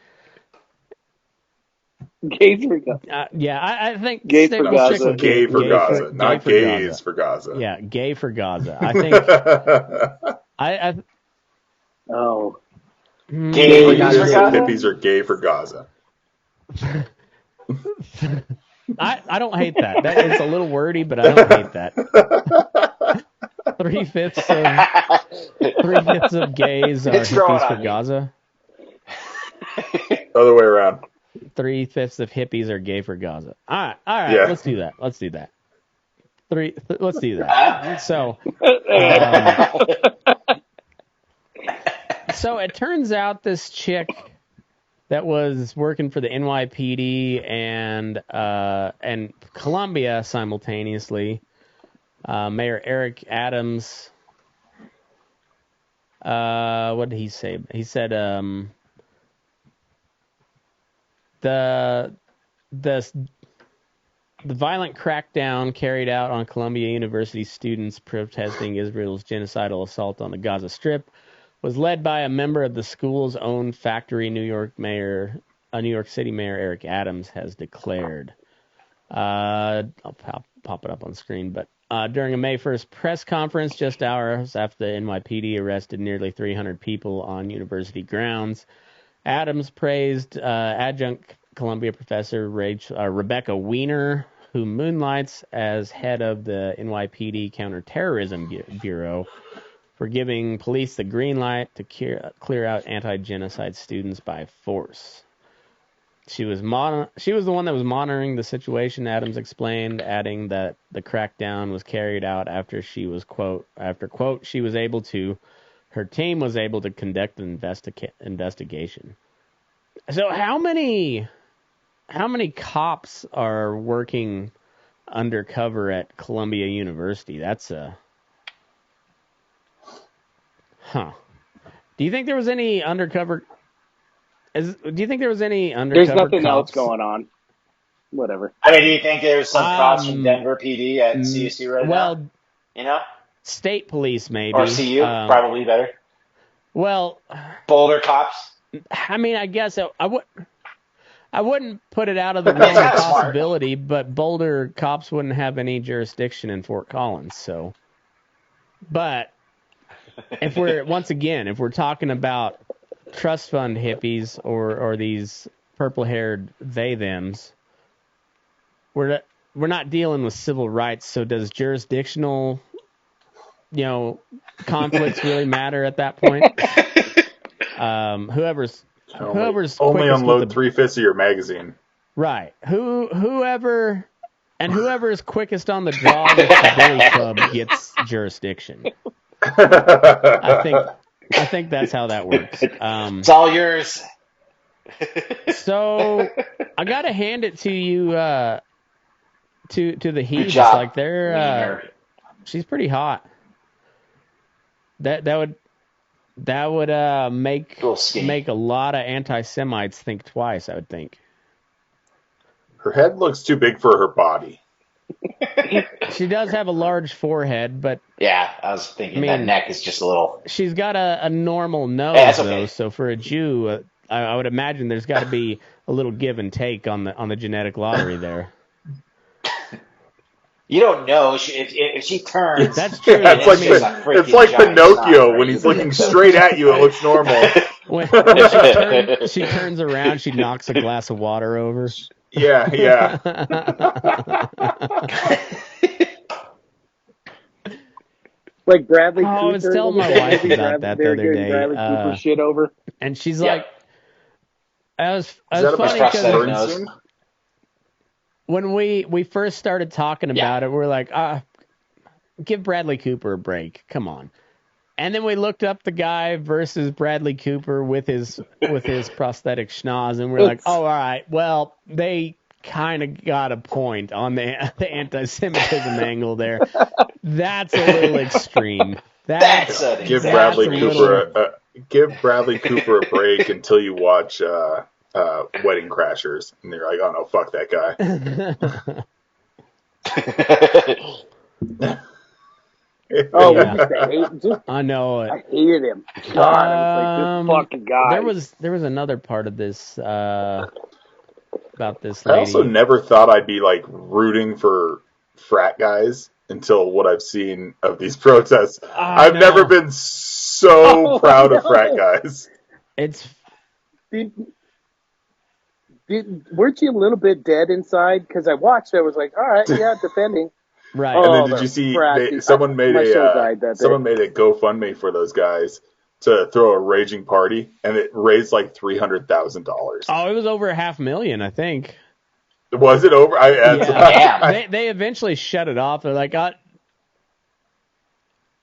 Gays for Gaza. I think gay for Gaza. Gay for Gaza, not gays for Gaza. Yeah, gay for Gaza. I think. Oh. Gay for Gaza. Hippies are gay for Gaza. I don't hate that. That is a little wordy, but I don't hate that. 3/5 of gays are hippies for Gaza. Other way around. 3/5 of hippies are gay for Gaza. All right. Yeah. Let's do that. Let's do that. So it turns out this chick that was working for the NYPD and Columbia simultaneously, Mayor Eric Adams. What did he say? He said the violent crackdown carried out on Columbia University students protesting Israel's genocidal assault on the Gaza Strip was led by a member of the school's own factory. New York City Mayor Eric Adams has declared. I'll pop it up on screen, but during a May 1st press conference, just hours after the NYPD arrested nearly 300 people on university grounds, Adams praised adjunct Columbia professor Rebecca Weiner, who moonlights as head of the NYPD Counterterrorism Bureau, for giving police the green light to clear out anti-genocide students by force. She was the one that was monitoring the situation, Adams explained, adding that the crackdown was carried out after she was, quote, her team was able to conduct an investigation. So how many cops are working undercover at Columbia University? That's Do you think there was any undercover? There's nothing else going on. Whatever. I mean, do you think there's some cops from Denver PD at CSU right now? Well, state police maybe. Or CU, probably better. Well, Boulder cops. I mean, I guess I wouldn't put it out of the realm of possibility, but Boulder cops wouldn't have any jurisdiction in Fort Collins. So, but if we're talking about trust fund hippies or these purple-haired they-thems, we're not dealing with civil rights, so does jurisdictional, conflicts really matter at that point? Whoever's only unload 3/5 of your magazine. Right. Whoever is quickest on the draw with the Billy Club gets jurisdiction. I think that's how that works. It's all yours. So I gotta hand it to you, to the Heaths. Like she's pretty hot. That would make a lot of anti-Semites think twice, I would think. Her head looks too big for her body. She does have a large forehead, but... Yeah, I was thinking that neck is just a little... She's got a normal nose, though, so for a Jew, I would imagine there's got to be a little give and take on the genetic lottery there. You don't know if she turns. That's true. It's like Pinocchio when he's looking straight at you. It looks normal. When she turns around, she knocks a glass of water over. Yeah. Like Bradley Cooper. I was telling my wife about that the other day. Bradley Cooper shit over. And she's like, I was funny because when we first started talking about it, we were like, give Bradley Cooper a break. Come on. And then we looked up the guy versus Bradley Cooper with his prosthetic schnoz, and we're like, all right, well, they kind of got a point on the anti-Semitism angle there. That's a little extreme. Give Bradley Cooper a break until you watch Wedding Crashers, and you're like, oh no, fuck that guy. I know it. I hated him. God, I was like, this fucking guy. There was another part of this about this lady. I also never thought I'd be like rooting for frat guys until what I've seen of these protests. I've never been so proud of frat guys. Weren't you a little bit dead inside? Because I watched, I was like, all right, yeah, defending. Right. And then did you see someone made a GoFundMe for those guys to throw a raging party, and it raised like $300,000. Oh, it was over $500,000, I think. Was it over? Damn. They eventually shut it off. They're like,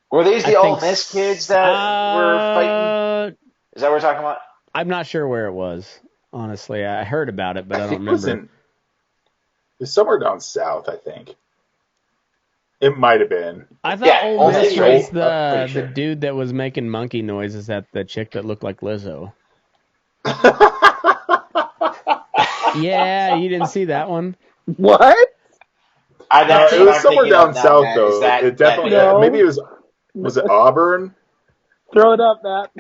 were these the Ole Miss kids that were fighting? Is that what we're talking about? I'm not sure where it was. Honestly, I heard about it, but I don't remember. It's somewhere down south, I think. It might have been. I thought Ole Miss was the dude that was making monkey noises at the chick that looked like Lizzo. Yeah, you didn't see that one? What? It was somewhere down south, though. It definitely. Maybe it was. Was it Auburn? Throw it up, Matt.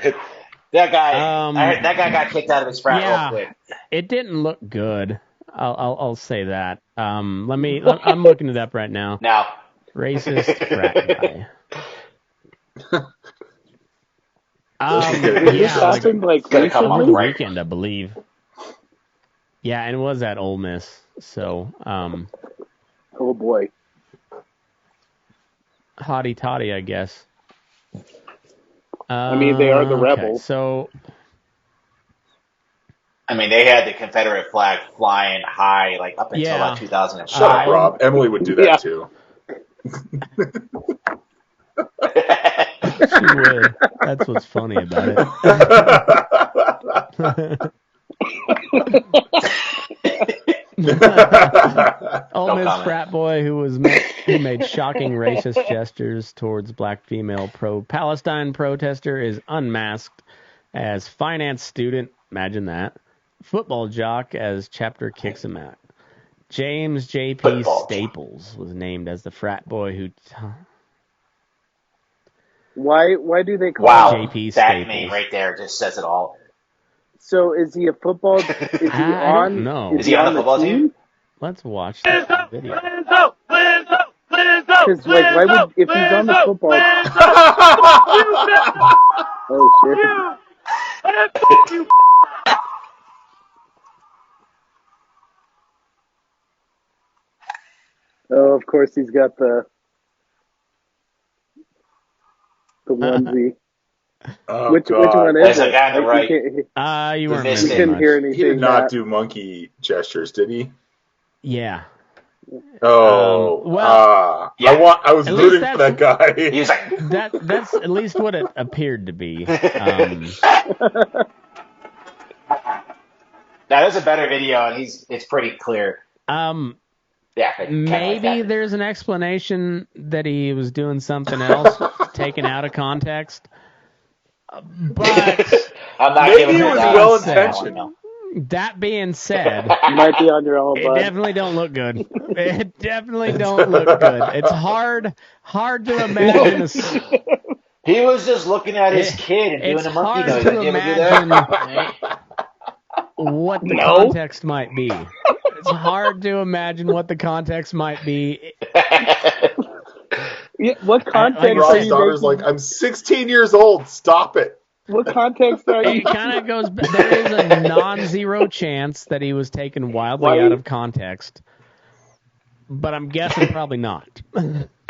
That guy. That guy got kicked out of his frat real quick. It didn't look good. I'll say that. I'm looking it up right now. Now. Racist frat guy. This happened like on the weekend, I believe. Yeah, and it was at Ole Miss. So, oh boy, hotty toddy, I guess. I mean, they are the rebels. Okay, so, I mean, they had the Confederate flag flying high, like up until about 2005. Shut up, Rob. Emily would do that too. She would. That's what's funny about it. Ole Miss frat boy who made shocking racist gestures towards black female pro-Palestine protester is unmasked as finance student. Imagine that. Football jock as chapter kicks him out. James J.P. Staples was named as the frat boy who... Why do they call him J.P. That Staples? name right there just says it all. So is he a football... Is he on... No. Is he on the football team? Let's watch this video. Because, like, why would... If he's on the football... Oh, shit. Oh, of course he's got the onesie. Oh, which one is There's a it? guy on the right. You weren't missed missing it. couldn't much. hear anything. he did not Matt. do monkey gestures, did he? Yeah. Oh, Yeah. I was At rooting least for that guy. He was like, That's at least what it appeared to be. now there's a better video, and it's pretty clear. Yeah, Maybe there's an explanation that he was doing something else, taken out of context. But I'm not Maybe giving it him was that. well-intentioned. No. that being said, You might be on your own, it bud. definitely don't look good. It definitely don't look good. It's hard to imagine. He was just looking at his kid and doing It's a monkey hard noise. to Did you ever do imagine that? what the No. context might be. It's hard to imagine what the context might be. Yeah, what context are Rob's you daughter's making? like, I'm 16 years old. Stop it. What context are you? It kind of goes. There is a non-zero chance that he was taken wildly Why- out of context, but I'm guessing probably not.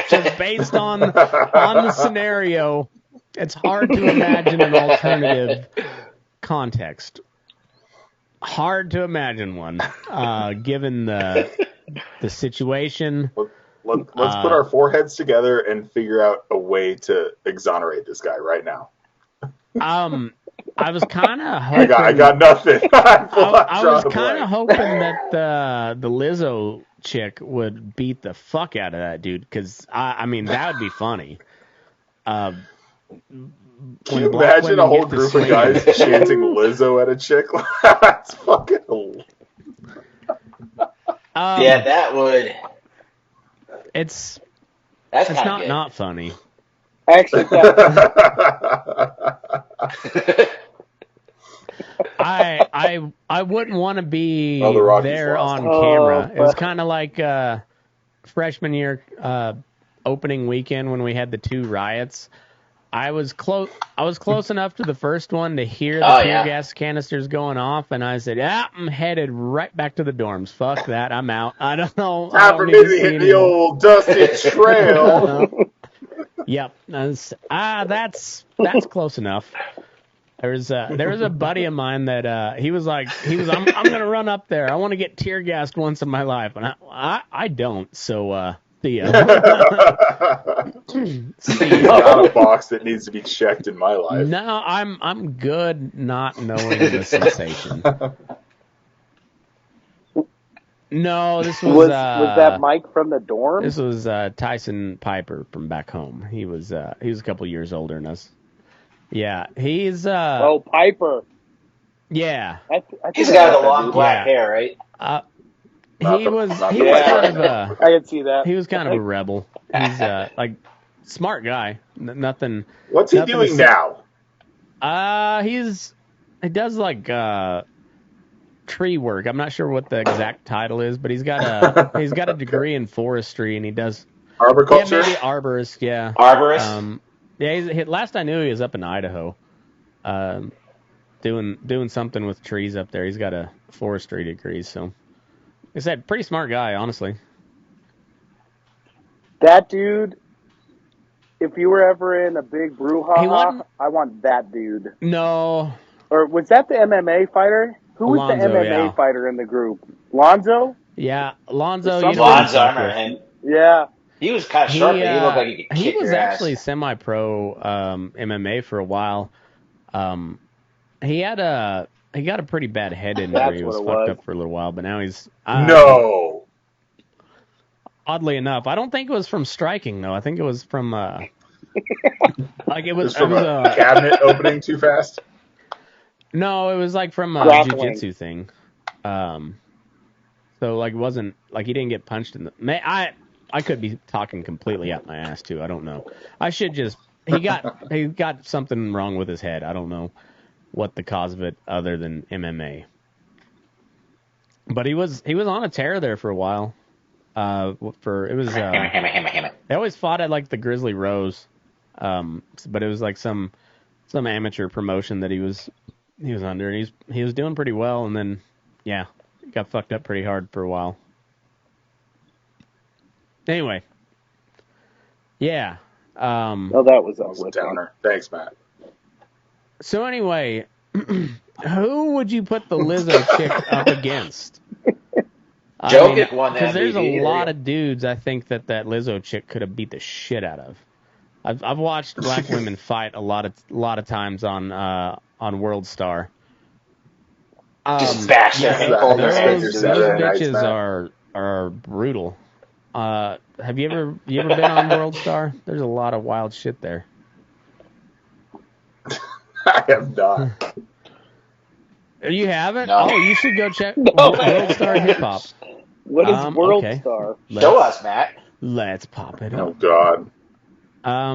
Just based on the scenario, it's hard to imagine an alternative context. Hard to imagine one, given the situation. Let's put our foreheads together and figure out a way to exonerate this guy right now. I was kind of hoping. I got nothing. I was kind of hoping that the Lizzo chick would beat the fuck out of that dude, because I mean that would be funny. Can you imagine a whole group of guys chanting Lizzo at a chick? That's fucking hilarious. Yeah, that would. It's That's it's kind of not funny. Actually, I wouldn't want to be Oh, the Rockies there lost. on camera. Oh, It was fuck. kind of like freshman year opening weekend when we had the two riots. I was close enough to the first one to hear the tear gas canisters going off, and I said, "Yeah, I'm headed right back to the dorms. Fuck that, I'm out. I don't know. Time for me to hit the old dusty trail." Yep, that's close enough. There was a buddy of mine that he was I'm gonna run up there. I want to get tear gassed once in my life, and I don't. So see ya. Not a box that needs to be checked in my life. No, I'm good not knowing the sensation. No, this was that Mike from the dorm? This was Tyson Piper from back home. He was a couple years older than us. Yeah, he's Piper. Yeah, I think He's I got know the that long dude. black hair, right? he was kind of I can see that. he was kind of a rebel. He's like smart guy. Nothing. What's he nothing doing now? He does like tree work. I'm not sure what the exact title is, but he's got a degree in forestry, and he does Arboriculture? Yeah, maybe arborist. Yeah, Arborist. Yeah. Last I knew, he was up in Idaho, doing something with trees up there. He's got a forestry degree, so like I said, pretty smart guy, honestly. That dude, if you were ever in a big He brouhaha, wasn't- I want that dude. No, Or was that the MMA fighter? Who was Alonzo, the MMA yeah. fighter in the group? Lonzo? yeah, Lonzo. Some- You know what Lonzo, I he's remember with. him. Yeah. He was kind of short, but he looked like he could kick was your ass. actually semi-pro MMA for a while. He got a pretty bad head injury. That's He what was it fucked was. up for a little while, but now he's No. Oddly enough, I don't think it was from striking though. I think it was from like it was From it was a cabinet opening too fast? no, it was like from a Grappling. jiu-jitsu thing. So like it wasn't like he didn't get punched in the. I could be talking completely out my ass too. I don't know. I should just he got something wrong with his head. I don't know what the cause of it other than MMA. But he was on a tear there for a while. They always fought at like the Grizzly Rose, but it was like some amateur promotion that he was He was under, and he was doing pretty well, and then, yeah, got fucked up pretty hard for a while. Anyway, yeah. Well, that was a downer. Thanks, Matt. So anyway, who would you put the Lizzo chick up against? Joe get one because there's a lot of dudes I think that Lizzo chick could have beat the shit out of. I've watched black women fight a lot of times on World Star. Just bash their ankle. Those bitches are brutal. Have you ever been on World Star? There's a lot of wild shit there. I have not. You haven't? No. Oh, you should go check World Star Hip Hop. What is World Star? Show us, Matt. Let's pop it up. Oh God. I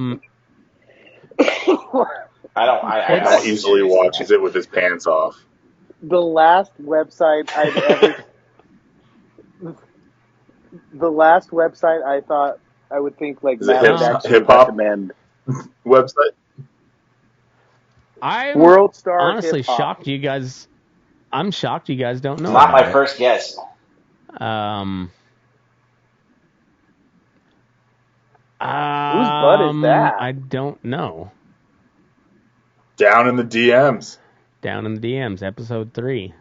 Matt usually watches it with his pants off. The last website I thought I would think like Is it Matt would actually hip hop recommend. website? I'm World Star honestly hip-hop. shocked you guys. I'm shocked you guys don't know. It's not about my it. first guess. Whose butt is that? I don't know. Down in the DMs. Down in the DMs, episode 3.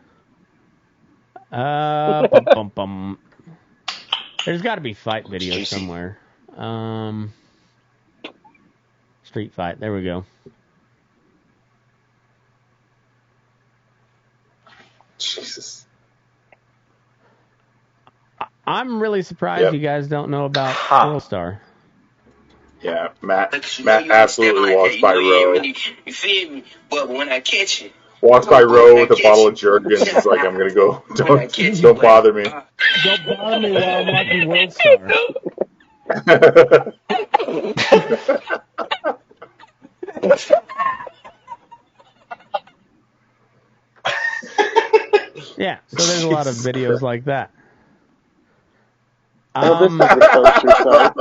Bum, bum. There's got to be fight video somewhere. Street fight. There we go. Jesus. I'm really surprised you guys don't know about World Star. Yeah, Matt absolutely walks by Roe. You feel me? But when I catch you, Walks by Roe with a bottle of Jergens. He's like, I'm gonna go. Don't bother me. Don't bother me while I'm watching World Star. Yeah, so there's a lot of videos like that. This is the poster site.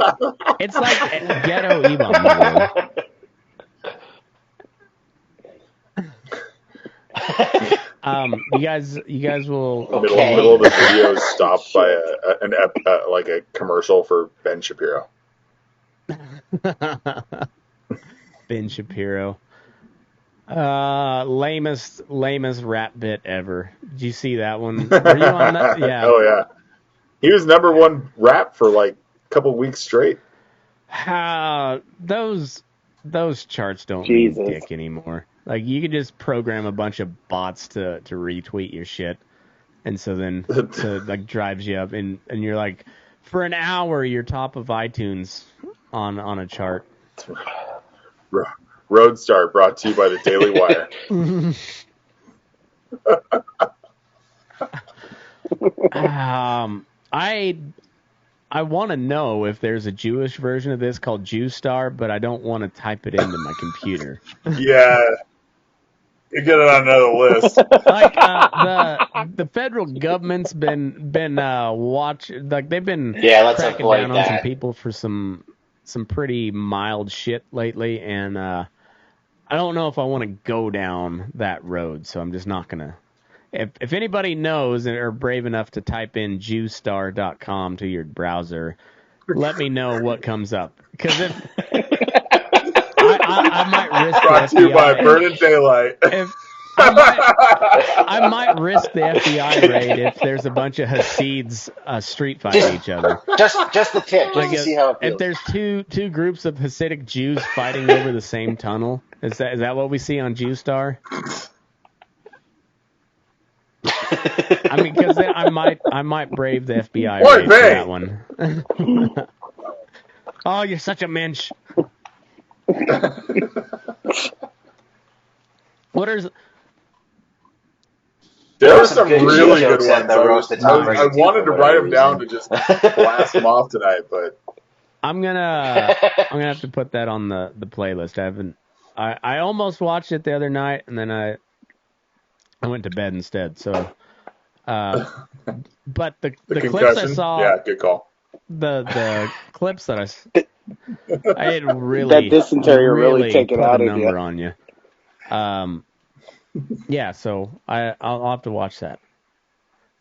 It's like ghetto Ebon. You guys will. Middle of the video is stopped by a commercial for Ben Shapiro. Ben Shapiro. Lamest rap bit ever. Did you see that one? Were you on that? Yeah. Oh yeah. He was number 1 rap for like a couple weeks straight. Those charts don't Jesus. mean dick anymore. Like you could just program a bunch of bots to retweet your shit, and so then like drives you up, and you're like, for an hour you're top of iTunes on a chart. Roadstar brought to you by the Daily Wire. I want to know if there's a Jewish version of this called Jewstar, but I don't want to type it into my computer. Yeah. You get it on another list. Like the federal government's been watching, like they've been let's cracking avoid down on that. some people for some pretty mild shit lately, and I don't know if I want to go down that road, so I'm just not gonna. If anybody knows and are brave enough to type in Jewstar.com to your browser, let me know what comes up. Because if I might risk Brought to you by Burning Daylight. I might risk the FBI raid if there's a bunch of Hasids street fighting each other. Just the tip, just Like to see how it feels. if there's two groups of Hasidic Jews fighting over the same tunnel, is that what we see on Jewstar? I mean, because I might brave the FBI raid for that one. Oh, you're such a mensch. What is? There are some really good jokes at ones. the roasted Tom Brady I wanted for to write them whatever down to just blast them off tonight, but I'm gonna have to put that on the playlist. I almost watched it the other night, and then I went to bed instead. So, but the clips I saw, yeah, good call. The clips that I had really that dysentery really take it put out a of number you. on you. Yeah, so I'll have to watch that.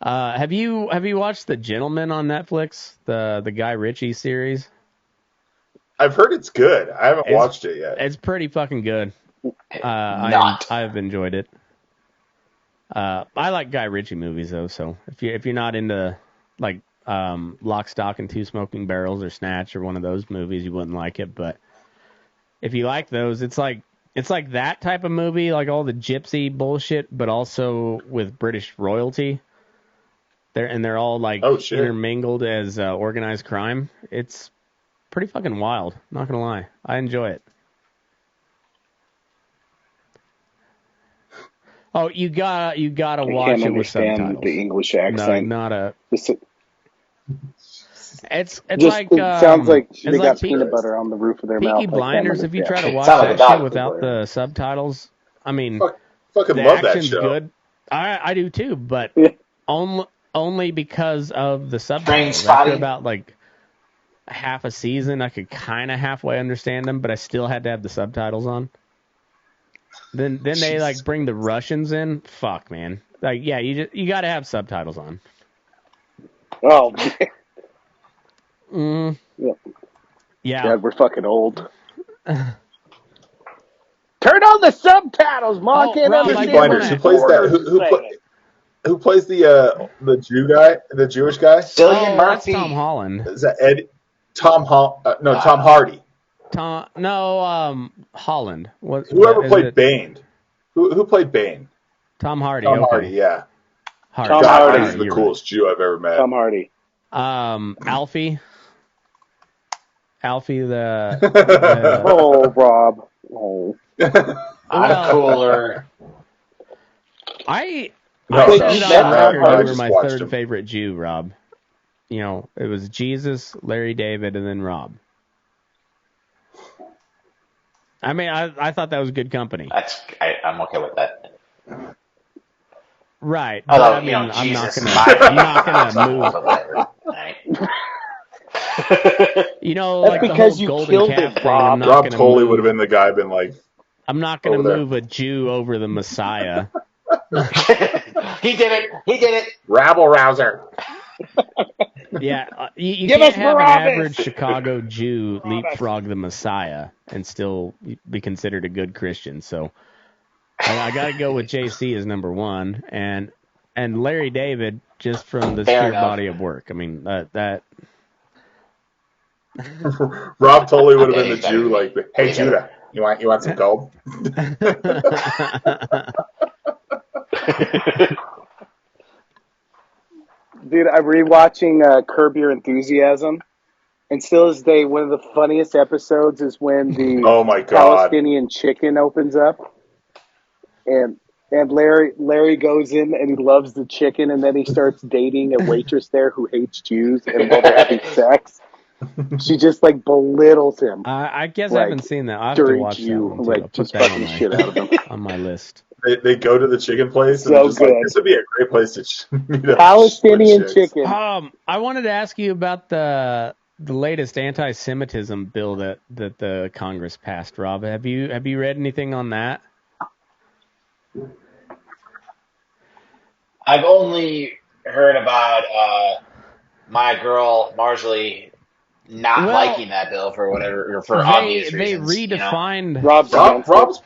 Have you watched The Gentleman on Netflix, the Guy Ritchie series? I've heard it's good. I haven't watched it yet. It's pretty fucking good. I've enjoyed it. I like Guy Ritchie movies though, so if you're not into like Lock, Stock, and Two Smoking Barrels or Snatch or one of those movies, you wouldn't like it. But if you like those, it's like that type of movie, like all the gypsy bullshit, but also with British royalty. They're all like intermingled as organized crime. It's pretty fucking wild. Not gonna lie, I enjoy it. Oh, you gotta watch it with subtitles. The English accent. No, not a. It's just, like it sounds like they it's got like peanut butter on the roof of their mouth. Peaky Blinders. If you try to watch Sounds like that a shit without the subtitles, I mean, fucking the love that action's show. good. I do too, but only because of the subtitles. Train After spotting. about like half a season, I could kind of halfway understand them, but I still had to have the subtitles on. Then they like bring the Russians in. Fuck, man. Like, yeah, you got to have subtitles on. Oh, man. Yeah. God, we're fucking old. Turn on the subtitles, Mom. Can't understand Blinders. Who plays that? Who plays the Jew guy, the Jewish guy? Cillian Murphy. That's Tom Holland. Is that Ed? Tom Hardy. Holland. Whoever played Bane. Who played Bane? Tom Hardy. Tom Hardy, yeah. Tom Hardy is the coolest Jew I've ever met. Tom Hardy. Alfie. Alfie the oh, Rob. Oh. I'm cooler. I No, put it on record I you were just my watched third him. favorite Jew, Rob. You know, it was Jesus, Larry David, and then Rob. I mean, I thought that was good company. I'm okay with that. Right. Although, but, I mean, I'm Jesus, not gonna move. You know, that's like because the whole you golden killed calf it, thing. Rob. Rob totally would have been the guy, been like, I'm not going to over there. move a Jew over the Messiah. He did it. rabble rouser. Yeah, you Give can't us have an Barabbas! average Chicago Jew leapfrog the Messiah and still be considered a good Christian. So I got to go with JC as number one, and Larry David just from the sheer body of work. I mean that. Rob totally would have been the Jew, like, hey Judah, you want some gold? Dude, I'm rewatching Curb Your Enthusiasm, and still this day, one of the funniest episodes is when the Oh my God. Palestinian chicken opens up, and Larry goes in and he loves the chicken, and then he starts dating a waitress there who hates Jews, and while they're having sex, she just like belittles him. I guess like, I haven't seen that. I have to dirty watch Jew, that one too. like I'll put just that fucking shit out of him. on my list. They go to the chicken place and So just like, good. this would be a great place to meet up. Palestinian with chicks. chicken. I wanted to ask you about the latest anti-Semitism bill that the Congress passed. Rob, have you read anything on that? I've only heard about my girl Marjorie not liking that bill for whatever, or for obvious reasons. They redefined. Rob's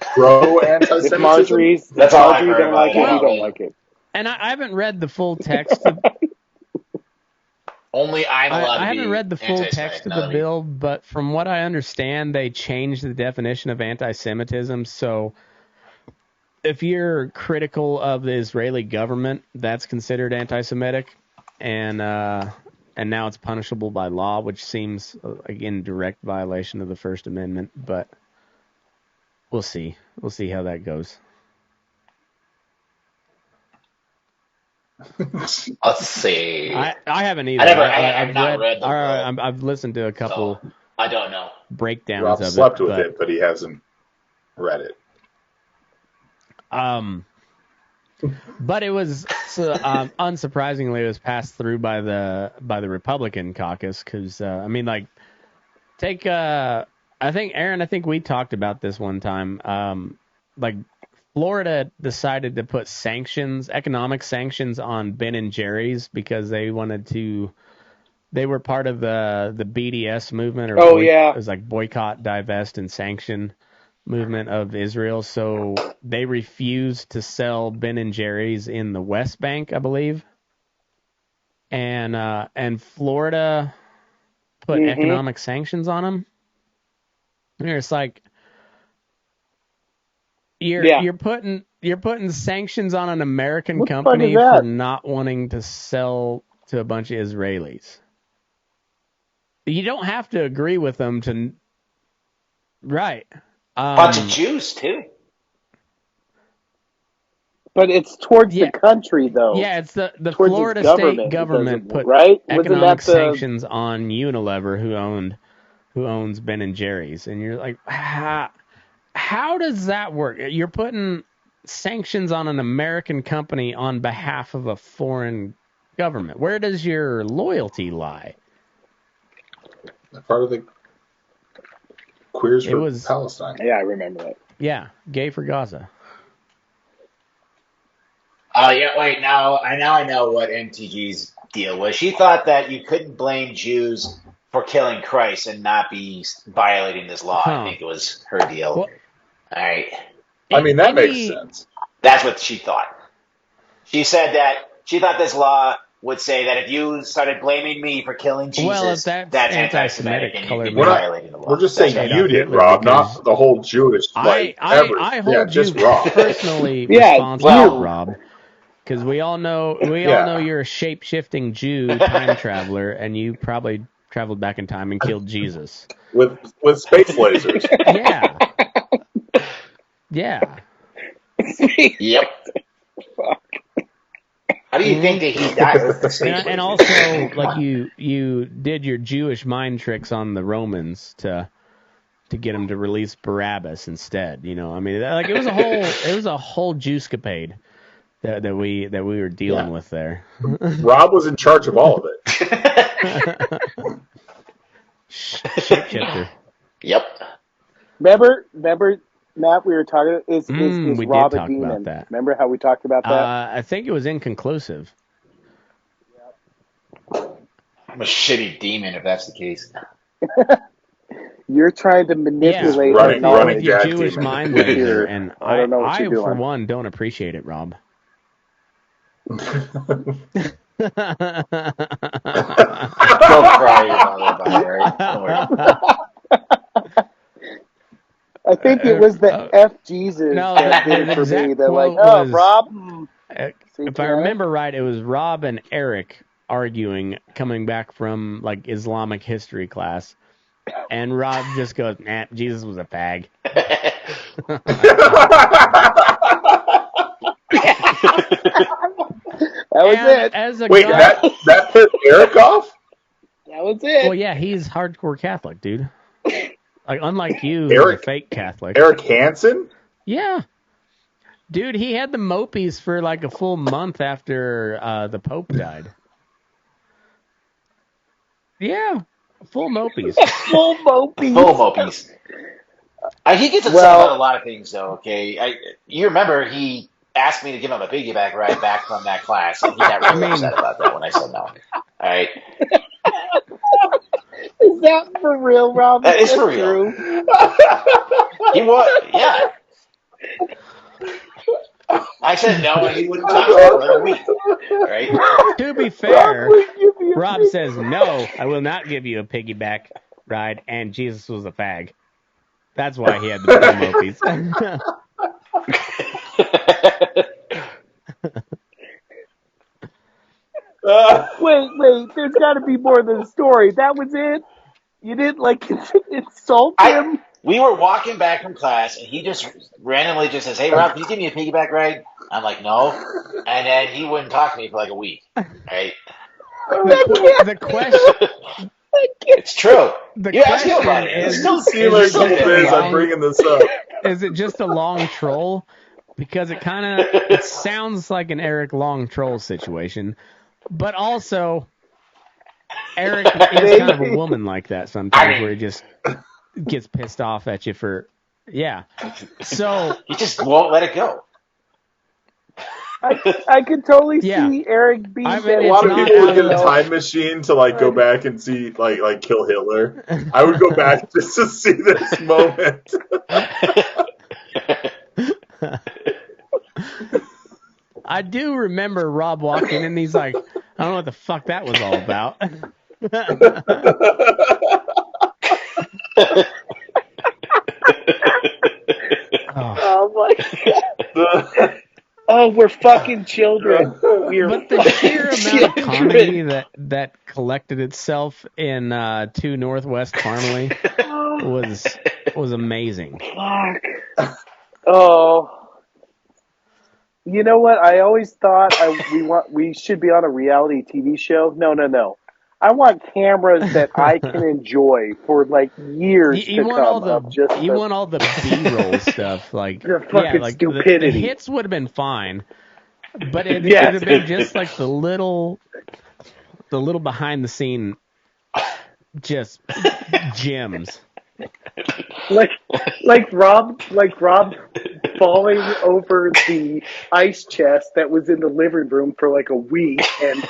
pro anti-Semitism. That's all I've Marjorie heard don't about like it. it. You don't like it. And I haven't read the full text. Only I'm allowed to I haven't be read the full anti-Semitic, text of none the of you. bill, but from what I understand, they changed the definition of anti-Semitism. So if you're critical of the Israeli government, that's considered anti-Semitic, and now it's punishable by law, which seems, again, direct violation of the First Amendment. But we'll see. We'll see how that goes. Let's see. I haven't either. I've not read the bill. I've listened to a couple I don't know. breakdowns Rob of it. slept with it, but he hasn't read it. But it was unsurprisingly, it was passed through by the Republican caucus because I think Aaron, I think we talked about this one time. Like Florida decided to put economic sanctions on Ben and Jerry's because they wanted to. They were part of the BDS movement, or it was like boycott, divest, and sanction movement of Israel. So they refused to sell Ben and Jerry's in the West Bank, I believe. And Florida put economic sanctions on them. And it's like you're putting sanctions on an American company for not wanting to sell to a bunch of Israelis. You don't have to agree with them to, right? Bunch of Jews too. But it's towards the country, though. Yeah, it's the Florida state government put economic sanctions on Unilever, who owns Ben and Jerry's, and you're like, how does that work? You're putting sanctions on an American company on behalf of a foreign government. Where does your loyalty lie? Part of the Queers for Palestine. Yeah, I remember that. Yeah, Gay for Gaza. Oh, yeah, wait, now I know what MTG's deal was. She thought that you couldn't blame Jews for killing Christ and not be violating this law. I think it was her deal. Well, all right. I mean, that makes sense. That's what she thought. She said that she thought this law would say that if you started blaming me for killing Jesus, that's anti-Semitic and you'd be violating the law. We're just saying you did, Rob, not the whole Jewish I hold you personally responsible, Rob. Because we all know you're a shape-shifting Jew time traveler, and you probably traveled back in time and killed Jesus with space lasers. Yeah. Yep. Fuck. How do you think that he died? And also, like you did your Jewish mind tricks on the Romans to get them to release Barabbas instead. You know, I mean, like it was a whole Jewscapade that we were dealing with there. Rob was in charge of all of it. Shapeshifter. Yep. Remember, Matt, we were talking. Is we Rob did a talk demon? about that. Remember how we talked about that? I think it was inconclusive. I'm a shitty demon if that's the case. You're trying to manipulate running your Jewish mind laser, and I don't know what you're doing. For one, don't appreciate it, Rob. Don't cry about it, right? Don't worry. I think it was the F Jesus that did it for me. They're like, Rob. If I remember right, it was Rob and Eric arguing, coming back from like Islamic history class, and Rob just goes, "Nah, Jesus was a fag." That was it. Wait, that pissed Eric off? That was it. Well, yeah, he's hardcore Catholic, dude. Like, unlike you, Eric, fake Catholic. Eric Hansen? Yeah. Dude, he had the mopies for like a full month after the Pope died. Yeah. Full mopies. Full mopies. Full mopies. He gets upset about a lot of things, though, okay? You remember he asked me to give him a piggyback ride back from that class, and he got really upset about that when I said no. All right? Is that for real, Rob? That is for real. He was, yeah. I said no, and he wouldn't talk to me for another week. Right? To be fair, Rob says, no, I will not give you a piggyback ride, and Jesus was a fag. That's why he had the full mopies. Wait, there's got to be more than a story. That was it? You didn't, like, insult him? We were walking back from class, and he just randomly just says, "Hey, Rob, can you give me a piggyback ride?" I'm like, "No." And then he wouldn't talk to me for like a week. Right? The question... It's true. You ask him about it. It's still seems like a couple days I'm bringing this up. Is it just a long troll? Because it sounds like an Eric Long troll situation. But also, Eric is kind of a woman like that sometimes, where he just gets pissed off at you for, yeah. So he just won't let it go. I could totally see Eric being I mean, A lot of people would get a time machine to like go back and see like kill Hitler. I would go back just to see this moment. I do remember Rob walking in and he's like, I don't know what the fuck that was all about. Oh my god. Oh, we're fucking children. But the sheer amount of comedy that collected itself in 2 Northwest Parmalee was amazing. Fuck. Oh. You know what? I always thought we should be on a reality TV show. No. I want cameras that I can enjoy for like years to come. You want all the B-roll stuff, like the fucking stupidity. The hits would have been fine, but it would have been just like the little behind the scene, just gems. Like Rob falling over the ice chest that was in the living room for like a week and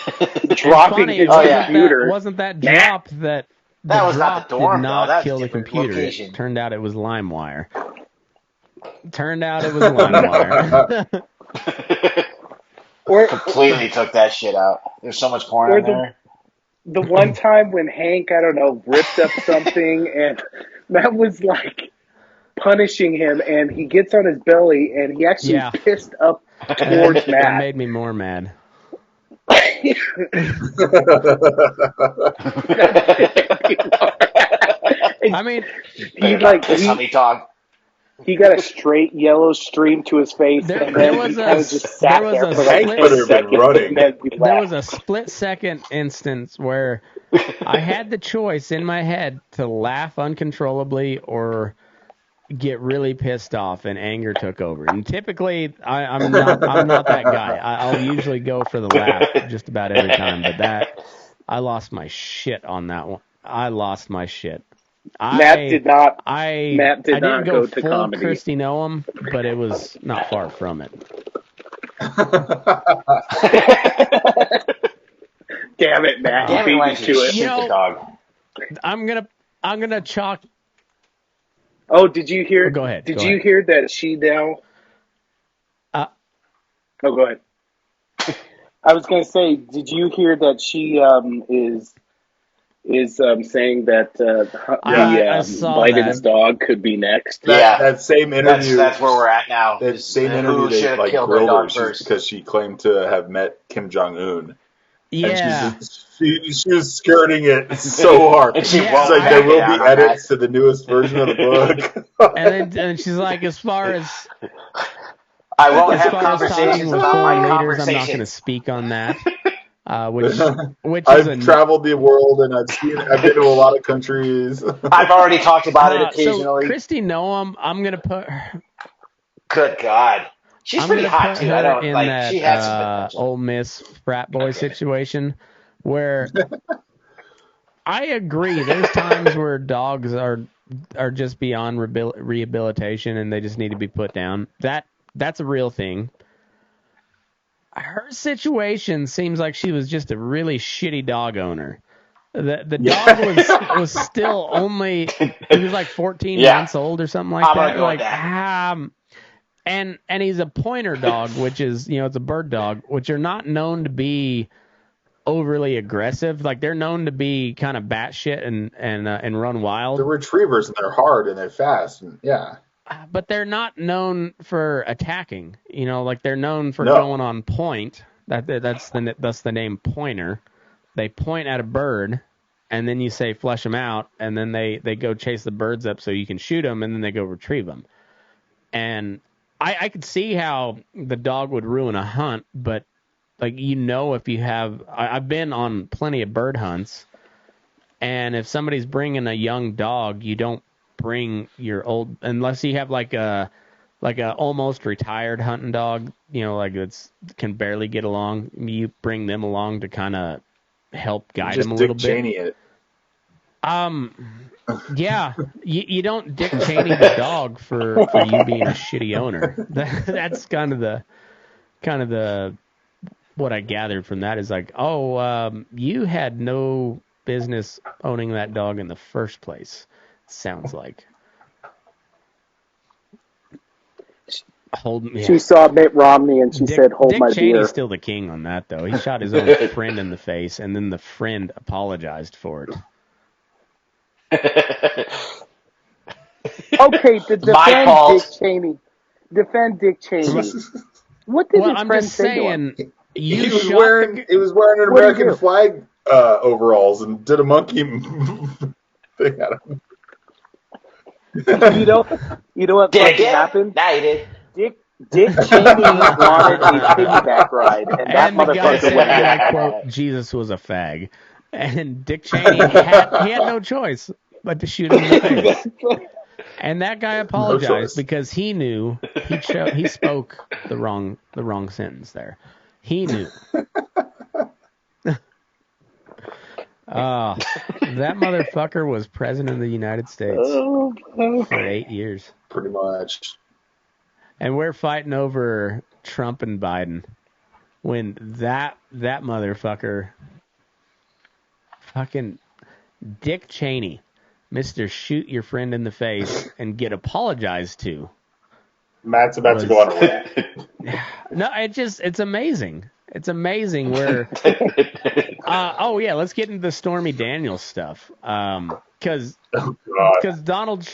dropping his computer. Wasn't that drop that was drop not the dorm, did not though. That was kill the a different computer? location. It turned out it was LimeWire. Completely took that shit out. There's so much porn in there. The one time when Hank, I don't know, ripped up something and that was like punishing him, and he gets on his belly and he actually pissed up towards Matt. That made me more mad. I mean, he got a straight yellow stream to his face, and then he kind of just sat there for like 10 seconds. There was a split-second instance where I had the choice in my head to laugh uncontrollably or get really pissed off, and anger took over. And typically, I'm not that guy. I'll usually go for the laugh just about every time, but I lost my shit on that one. I lost my shit. Matt did not go go to full comedy. Christy Noam, but it was not far from it. Damn it, Matt! You beat me to it. You know, I'm gonna chalk. Oh, did you hear? Go ahead. Did you hear that she now? Go ahead. I was gonna say, did you hear that she is saying that Biden's dog could be next? That same interview. That's where we're at now. That same interview they like grilled her because she claimed to have met Kim Jong-un. Yeah. And she was skirting it so hard. And she like, there will be edits to the newest version of the book. and then she's like, as far as I won't have conversations about my readers, conversations. I'm not going to speak on that. Which I've traveled the world and I've been to a lot of countries. I've already talked about it occasionally. So Christy Noam, I'm going to put her. Good God. She's pretty hot too. I don't like. That, she has some potential. Ole Miss frat boy situation where I agree. There's times where dogs are just beyond rehabilitation and they just need to be put down. That's a real thing. Her situation seems like she was just a really shitty dog owner. The dog was still only, he was like 14 months old or something like that. Like, and he's a pointer dog, which is, it's a bird dog, which are not known to be overly aggressive. Like, they're known to be kind of batshit and run wild. They're retrievers and they're hard and they're fast and but they're not known for attacking. Like they're known for going on point. That's the name pointer. They point at a bird, and then you say flush them out, and then they go chase the birds up so you can shoot them, and then they go retrieve them. And I could see how the dog would ruin a hunt, but if you have, I've been on plenty of bird hunts, and if somebody's bringing a young dog, you don't bring your old, unless you have like a almost retired hunting dog, like can barely get along. You bring them along to kind of help guide them a little bit. Cheney it. Yeah, you don't Dick Cheney the dog for you being a shitty owner. That's kind of kind of what I gathered from that is like, you had no business owning that dog in the first place. Sounds like. She saw Mitt Romney and she said, "Hold Dick my Cheney's beer." still the king on that, though. He shot his own friend in the face, and then the friend apologized for it. Okay, to defend Dick Cheney. What did his friend say to him? He was wearing an American flag overalls and did a monkey thing at him. You know what fucking happened? Nah, he did. Dick Cheney wanted a piggyback ride, and that motherfucker said, went. and I quote, "Jesus was a fag," and Dick Cheney had no choice but to shoot him in the face. And that guy apologized because he knew he spoke the wrong sentence there. He knew. That motherfucker was president of the United States for 8 years. Pretty much. And we're fighting over Trump and Biden when that motherfucker, fucking Dick Cheney, Mr. Shoot Your Friend in the Face and get apologized to. Matt's about to go on a rant. No, it's amazing. It's amazing where. Let's get into the Stormy Daniels stuff. Because Donald.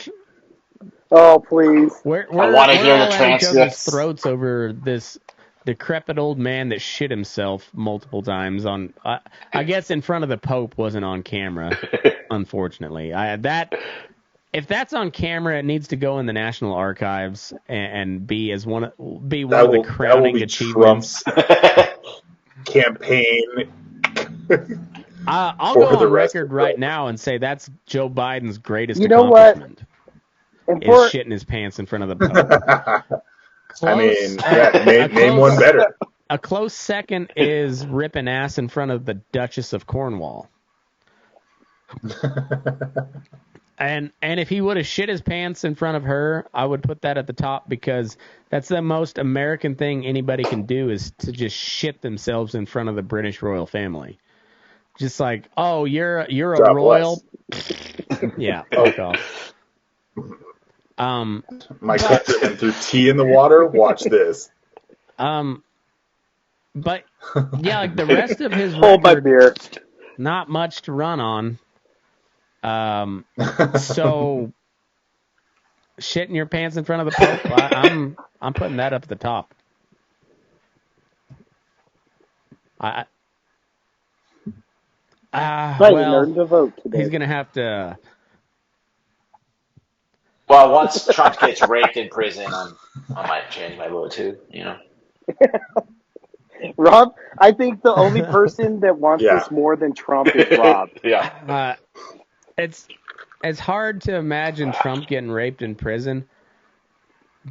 Oh, please. I want to hear the transcripts. Throats over this decrepit old man that shit himself multiple times on. I guess in front of the Pope wasn't on camera, unfortunately. If that's on camera, it needs to go in the National Archives and be one of the crowning achievements. Trump's campaign. I'll go on record right now and say that's Joe Biden's greatest What? accomplishment. Is shitting his pants in front of the Pope. Name one better. A close second is ripping ass in front of the Duchess of Cornwall. And if he would have shit his pants in front of her, I would put that at the top because that's the most American thing anybody can do is to just shit themselves in front of the British royal family. Just like, oh, you're a royal. Yeah, fuck off. My countryman threw tea in the water. Watch this. But yeah, like the rest of his Hold my beer. Not much to run on. So shitting your pants in front of the Pope, I'm putting that up at the top. Learn to vote today. He's gonna have to. Well, once Trump gets raped in prison, I might change my vote too. Rob, I think the only person that wants this more than Trump is Rob. Yeah. It's hard to imagine Trump getting raped in prison,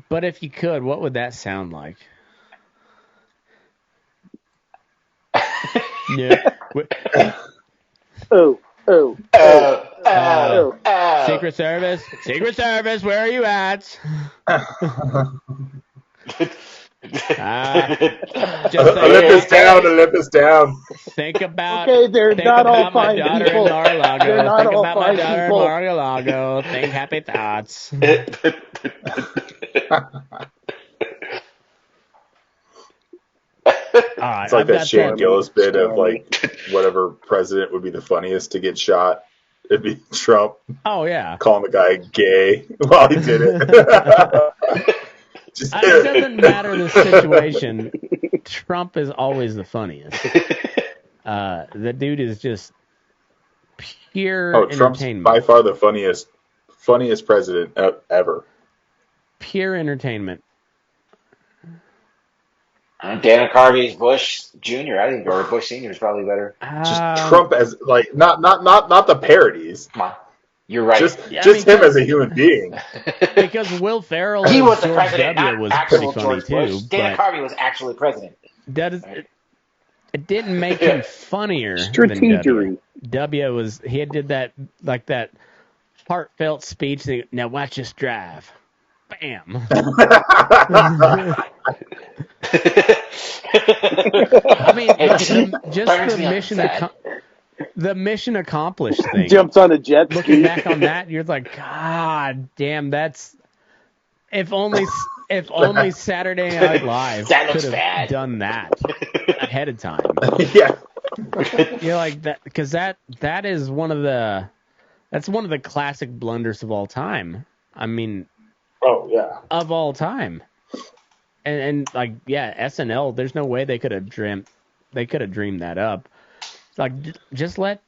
but if you could, what would that sound like? Yeah. Oh. Secret Service, where are you at? Olympus down. Think about. Okay, they're not all fine people. They're not all fine people. Mar-a-Lago. Think happy thoughts. It's like that Shane Gillis bit of like whatever president would be the funniest to get shot. It'd be Trump. Oh yeah, calling the guy gay while he did it. It doesn't matter the situation. Trump is always the funniest. The dude is just pure Trump's entertainment. By far the funniest president ever. Pure entertainment. Dana Carvey's Bush Jr. I think, or Bush Sr. is probably better. Just Trump as like not the parodies. Come on, you're right. Just him as a human being. Because Will Ferrell, he was the George president. W. was pretty funny too. Dana Carvey was actually president. It didn't make him funnier than W. W did that heartfelt speech. Now watch us drive. Bam. I mean, just Turns the me on mission, sad. the mission accomplished thing. Jumps on a jet ski. Looking back on that, you're like, God damn, that's if only Saturday Night Live That could looks have bad. done that ahead of time. Yeah. You're like that because that is one of the classic blunders of all time. I mean, Oh yeah. of all time. And like, yeah, SNL, there's no way they could have dreamed that up. It's like, just let.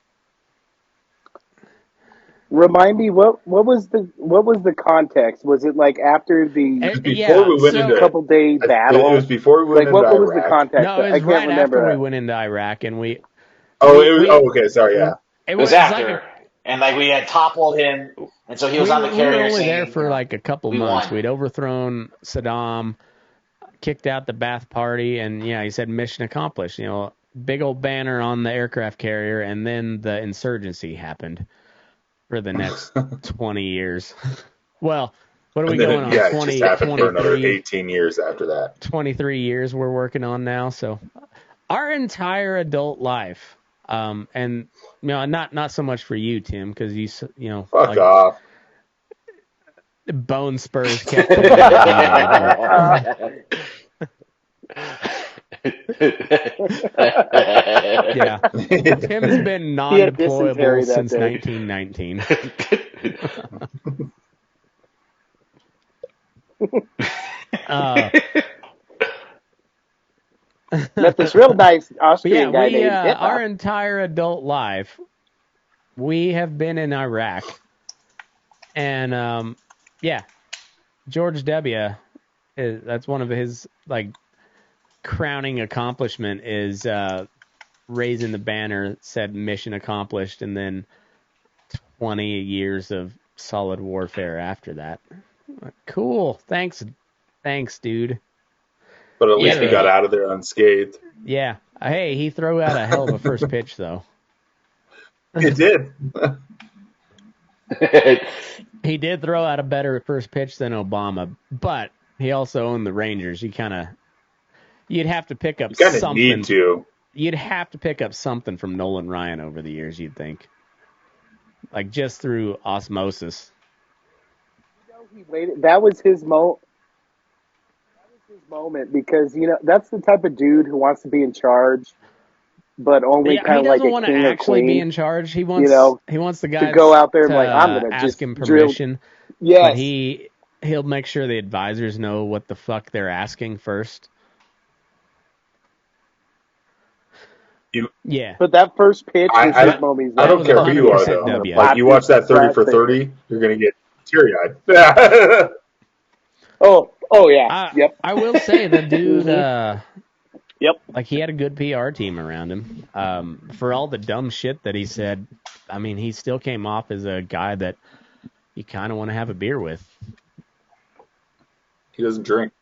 Remind me what was the context? Was it like after the Before we went into couple day battle? It was before we went like into what was the Iraq. context? No, it I was can't right remember after we that. went into Iraq, and we. Okay, sorry, yeah. It was after, and like we had toppled him, and so he was on the carrier. We were only saying, there for like a couple months. won. We'd overthrown Saddam, kicked out the Ba'ath Party, and yeah, he said mission accomplished. You know, big old banner on the aircraft carrier, and then the insurgency happened for the next 20 years. Well, what are we going on? Yeah, 20, it just happened for another 23 18 years after that. 23 years we're working on now. So our entire adult life, and you know, not so much for you, Tim, because you know, Fuck like, off. bone spurs kept him in the yeah. Tim's been non-deployable since 1919. Met this real nice Austrian guy named Hitler. Our entire adult life, we have been in Iraq, and George W. That's one of his like crowning accomplishment is raising the banner that said mission accomplished, and then 20 years of solid warfare after that. Cool. Thanks, dude. But at least we got out of there unscathed. Yeah. Hey, he threw out a hell of a first pitch, though. He did. He did throw out a better first pitch than Obama, but he also owned the Rangers. You'd have to pick up something. Need to. You'd have to pick up something from Nolan Ryan over the years, you'd think. Like just through osmosis. That was his moment because, you know, that's the type of dude who wants to be in charge, but only kind of like a king or queen. He doesn't want to actually be in charge. He wants the guy to go out there and like, I'm going to ask just him permission. Yes. But he'll make sure the advisors know what the fuck they're asking first. Yeah. But that first pitch was his moment. I don't care who you are, though. Like, you watch that 30 for 30, you're going to get teary-eyed. Oh yeah. Yep. I will say the dude. Yep. Like he had a good PR team around him. For all the dumb shit that he said, I mean, he still came off as a guy that you kind of want to have a beer with. He doesn't drink.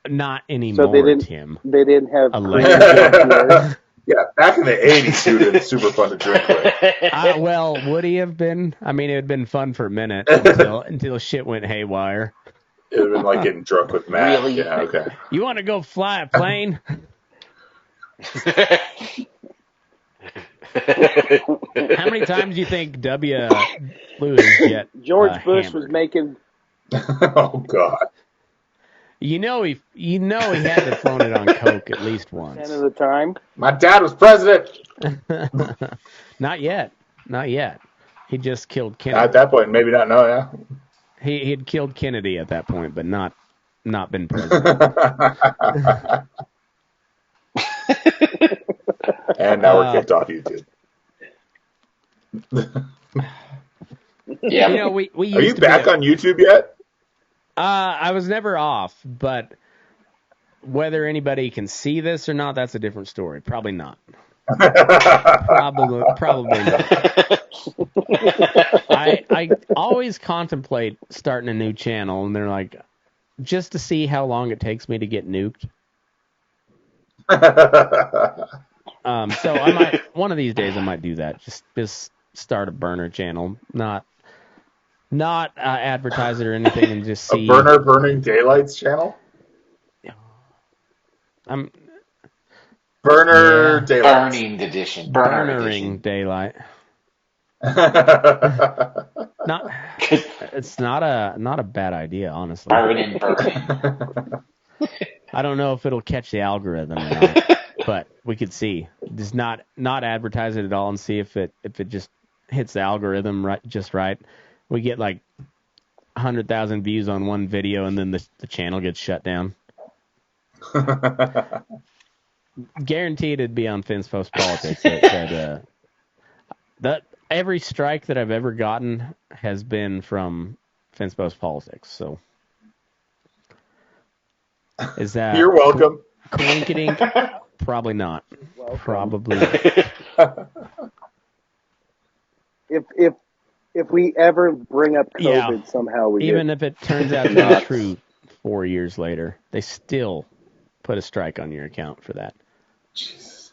Not anymore, so they didn't, Tim. They didn't have. Yeah, back in the 80s, he would have been super fun to drink with. Well, would he have been? I mean, it would have been fun for a minute until shit went haywire. It would have been like getting drunk with Matt. Really? Yeah, okay. You want to go fly a plane? How many times do you think W flew his jet? George Bush hammered? was making. Oh God. You know he had to have flown it on coke at least once. 10 of the time. My dad was president. Not yet. He just killed Kennedy. At that point, maybe not. No, yeah. He had killed Kennedy at that point, but not been president. And now we're kicked off YouTube. Yeah. You know, we Are you back on YouTube yet? I was never off, but whether anybody can see this or not, that's a different story. Probably not. Probably not. I always contemplate starting a new channel, and they're like, just to see how long it takes me to get nuked. So I might one of these days I might do that. Just start a burner channel, not advertise it or anything, and just see a burner burning daylights channel. Burner daylight. Burning edition. Burnering daylight. It's not a bad idea, honestly. Burning. I don't know if it'll catch the algorithm or not, but we could see. Just not advertise it at all and see if it just hits the algorithm just right. We get like 100,000 views on one video and then the channel gets shut down. Guaranteed it'd be on Finn's Post Politics. That every strike that I've ever gotten has been from Finn's Post Politics. So is that you're welcome? Coinciding? Probably not. Welcome. Probably. If we ever bring up COVID somehow, we even if it turns out to be true 4 years later, they still put a strike on your account for that. Jesus.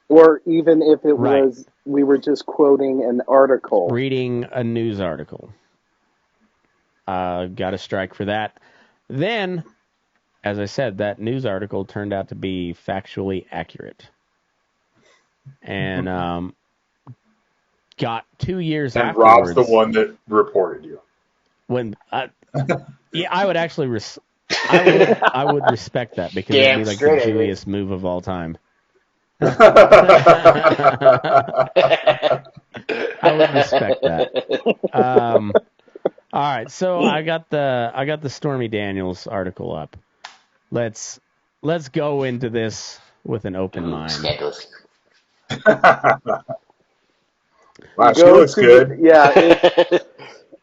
Or even if it was, we were just quoting an article. Reading a news article. Got a strike for that. Then, as I said, that news article turned out to be factually accurate. And got 2 years and afterwards. Rob's the one that reported you. When I would actually I would respect that because it'd be like the Jewiest move of all time. I would respect that. All right, so I got the Stormy Daniels article up. Let's go into this with an open mind. Scandalous. Wow, she looks good.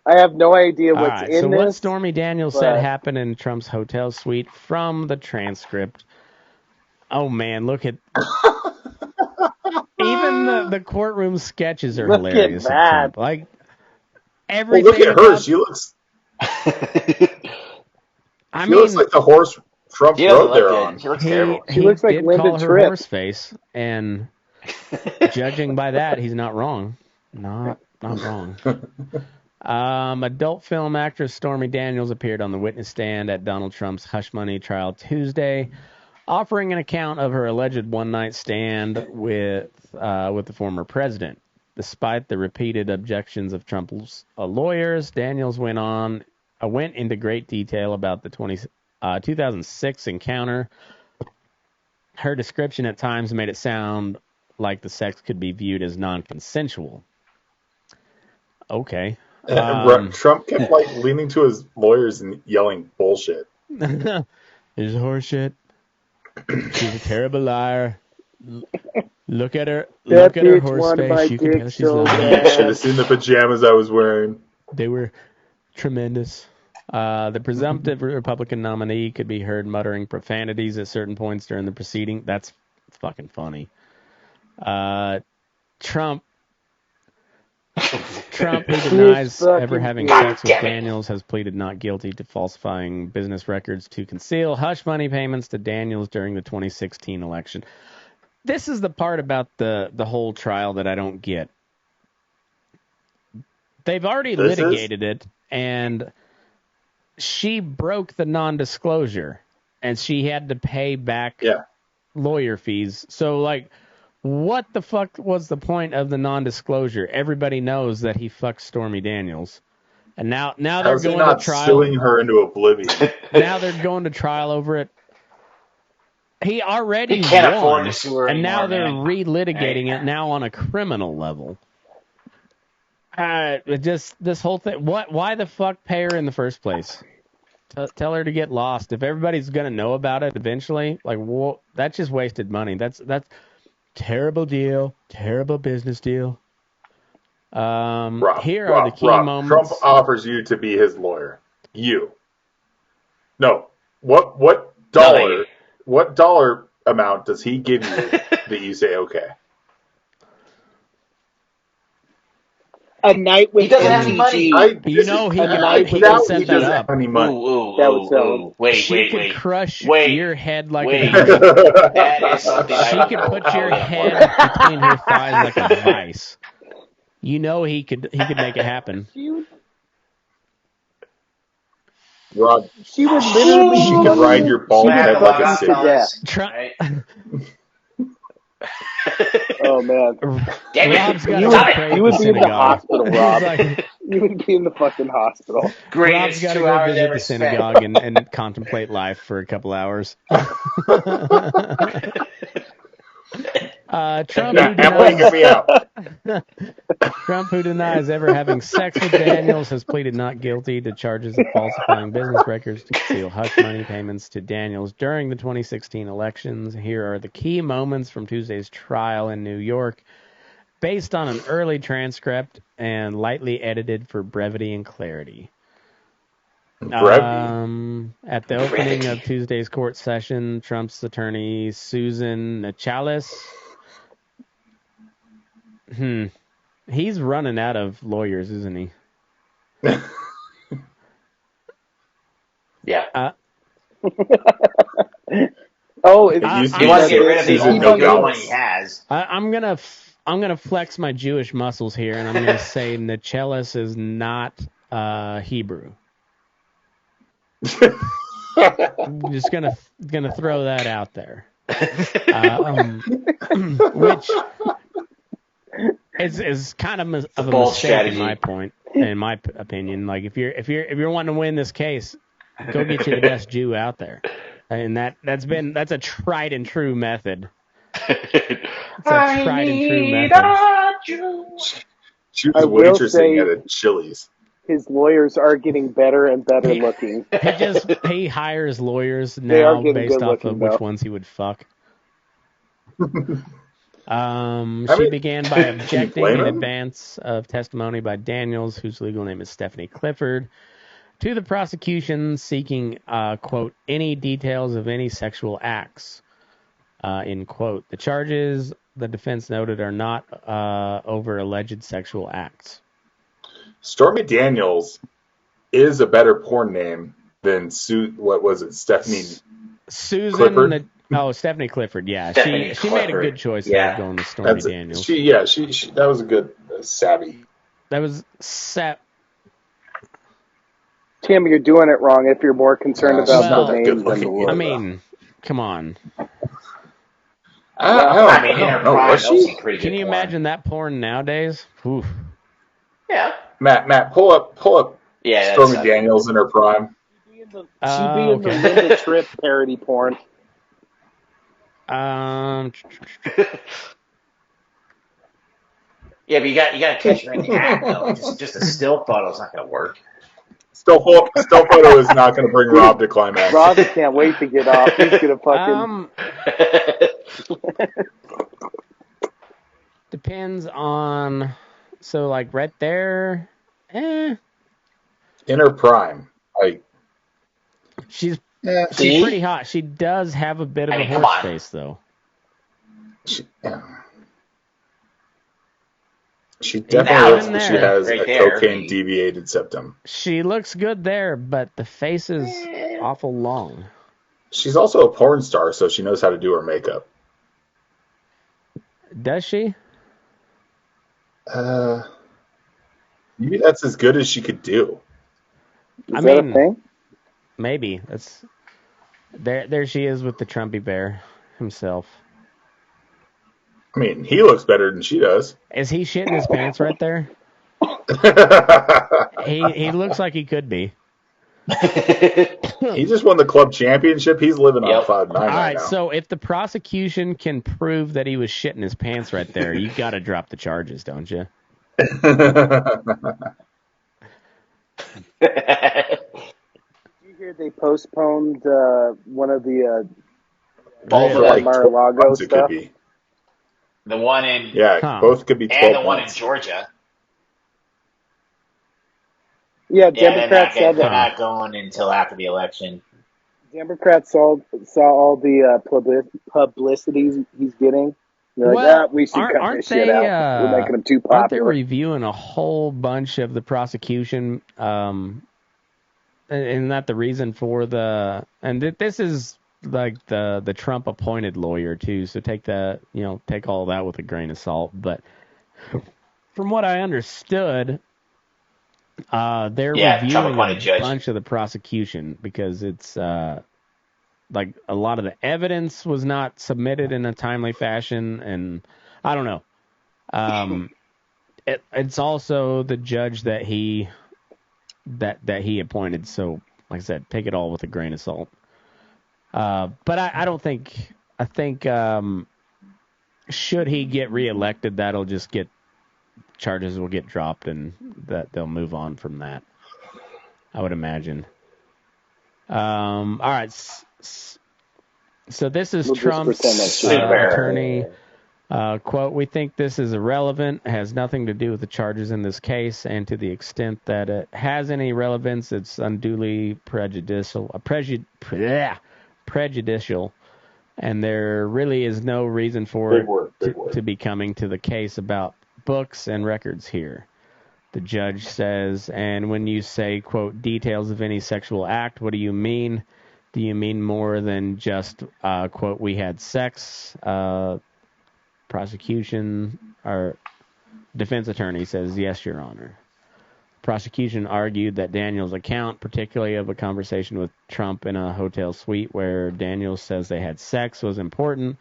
I have no idea what's right, in so this. What Stormy Daniels said happened in Trump's hotel suite from the transcript. Oh man, look at even the courtroom sketches are hilarious. At that. Trump. Like everything. Well, look at her. She looks. I she mean, looks like the horse Trump rode there on. She looks terrible. She looks like did Linda call her Tripp. horse face, and judging by that, he's not wrong. Not wrong. Adult film actress Stormy Daniels appeared on the witness stand at Donald Trump's hush money trial Tuesday, offering an account of her alleged one-night stand with the former president. Despite the repeated objections of Trump's lawyers, Daniels went into great detail about the 2006 encounter. Her description at times made it sound like the sex could be viewed as non-consensual. Okay. Trump kept leaning to his lawyers and yelling bullshit. It's horseshit. She's a terrible liar. Look at her. Look at her horse face. You can tell she's lying. You should have seen the pajamas I was wearing. They were tremendous. The presumptive Republican nominee could be heard muttering profanities at certain points during the proceeding. That's fucking funny. Trump, who denies ever having sex with Daniels, has pleaded not guilty to falsifying business records to conceal hush money payments to Daniels during the 2016 election. This is the part about the whole trial that I don't get. They've already litigated it, and she broke the non-disclosure, and she had to pay back lawyer fees. So, what the fuck was the point of the non-disclosure? Everybody knows that he fucked Stormy Daniels, and now they're going to trial. Suing her into oblivion. Now they're going to trial over it. He already can't won, afford to sue her and anymore, now they're man. relitigating it now on a criminal level. Just this whole thing. Why the fuck pay her in the first place? Tell her to get lost. If everybody's gonna know about it eventually, that's just wasted money. That's terrible deal. Terrible business deal. Here are the key moments. Trump offers you to be his lawyer. No. What dollar? What dollar amount does he give you that you say okay? A night with He doesn't have any money. He can set that up. Any money. She could crush your head like a That is something She could put your head between her thighs like a vice. You know he could make it happen. Rob, She would literally she could ride your bald Might have head to like log a off, city. fellas. Right. Oh man, Damn it. Rob's got to Stop go it. pray at you would the be in the synagogue. hospital, He's Rob. like, You would be in the fucking hospital. Rob's Greatest got to 2 go hours visit ever the spent. synagogue and contemplate life for a couple hours. Trump, who Emily, denies, get me out. Trump, who denies ever having sex with Daniels, has pleaded not guilty to charges of falsifying business records to conceal hush money payments to Daniels during the 2016 elections. Here are the key moments from Tuesday's trial in New York, based on an early transcript and lightly edited for brevity and clarity. At the opening of Tuesday's court session, Trump's attorney, Susan Nachalis, he's running out of lawyers, isn't he? Yeah. Oh, He wants to get rid of the only good one he has. I'm gonna flex my Jewish muscles here, and I'm gonna say Nachalis is not Hebrew. I'm just gonna throw that out there, which is kind of a mistake strategy. in my opinion. Like if you're wanting to win this case, go get you the best Jew out there, and that's a tried and true method. It's a tried and true method. She was waitressing at a Chili's. His lawyers are getting better and better looking. He hires lawyers They are now getting based good off looking, of which though. ones he would fuck. She began by objecting in advance of testimony by Daniels, whose legal name is Stephanie Clifford, to the prosecution seeking, quote, any details of any sexual acts, end quote. The charges, the defense noted, are not over alleged sexual acts. Stormy Daniels is a better porn name than Stephanie Susan Clifford? Stephanie Clifford, yeah. Stephanie She made a Clifford. good choice Yeah. there going to Stormy Daniels. She that was a good savvy. That was Tim, you're doing it wrong if you're more concerned she's not about the that names good than the looking words. I mean, come on. I in her don't know. prime, Was those she? are pretty good Can you porn. imagine that porn nowadays? Oof. Yeah. Matt, pull up Yeah, Stormy Daniels in her prime. She'd be in the Linda Tripp parody porn. Yeah, but you got to catch her in the act though. Just a still photo's not going to work. Still photo is not going to bring Rob to climax. Rob can't wait to get off. He's gonna fucking. Depends on. So like right there, in her prime, she's pretty hot. She does have a bit of a horse face though. She definitely looks like she has right a there. cocaine deviated septum. She looks good there, but the face is awful long. She's also a porn star, so she knows how to do her makeup. Does she? Maybe that's as good as she could do. Is that a thing? Maybe. That's there she is with the Trumpy bear himself. I mean, he looks better than she does. Is he shitting his pants right there? He looks like he could be. He just won the club championship. He's living on cloud nine All right right, now. so if the prosecution can prove that he was shitting his pants right there, you got to drop the charges, don't you? Did you hear they postponed one of the Mar-a-Lago stuff? The one in both could be 12 and the one in months. Georgia. Yeah, Democrats said they're that. not going until after the election. Democrats saw all the publicities he's getting. They're like, we should cut this shit out. We're making them too popular. Aren't they reviewing a whole bunch of the prosecution? Isn't that the reason for the? And this is like the Trump appointed lawyer too. So take all that with a grain of salt. But from what I understood, They're Trump reviewing appointed a judge. bunch of the prosecution because it's like a lot of the evidence was not submitted in a timely fashion, and I don't know. It's also the judge that he appointed. So, like I said, take it all with a grain of salt. But I don't think. I think should he get reelected, that'll just get charges will get dropped, and that they'll move on from that. I would imagine. All right. So this is Trump's attorney. Quote, "We think this is irrelevant, has nothing to do with the charges in this case, and to the extent that it has any relevance, it's unduly prejudicial, and there really is no reason for it to be coming to the case about books and records here." The judge says, "And when you say, quote, details of any sexual act, what do you mean? Do you mean more than just, quote, we had sex?" Prosecution or defense attorney says, "Yes, Your Honor." Prosecution argued that Daniels' account, particularly of a conversation with Trump in a hotel suite where Daniels says they had sex, was important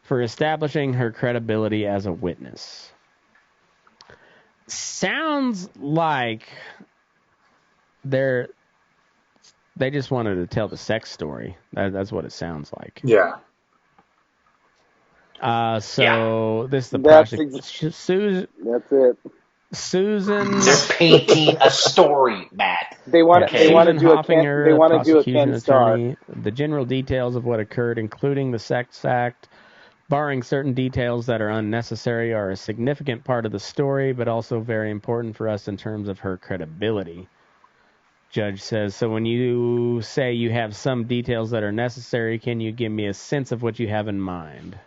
for establishing her credibility as a witness. Sounds like they just wanted to tell the sex story. That's what it sounds like. Yeah. This is the prosecution. That's it. Susan. They're painting a story, Matt. They want to do a prosecution Ken Starr. attorney. The general details of what occurred, including the sex act, barring certain details that are unnecessary, are a significant part of the story, but also very important for us in terms of her credibility. Judge says, "So when you say you have some details that are necessary, can you give me a sense of what you have in mind?"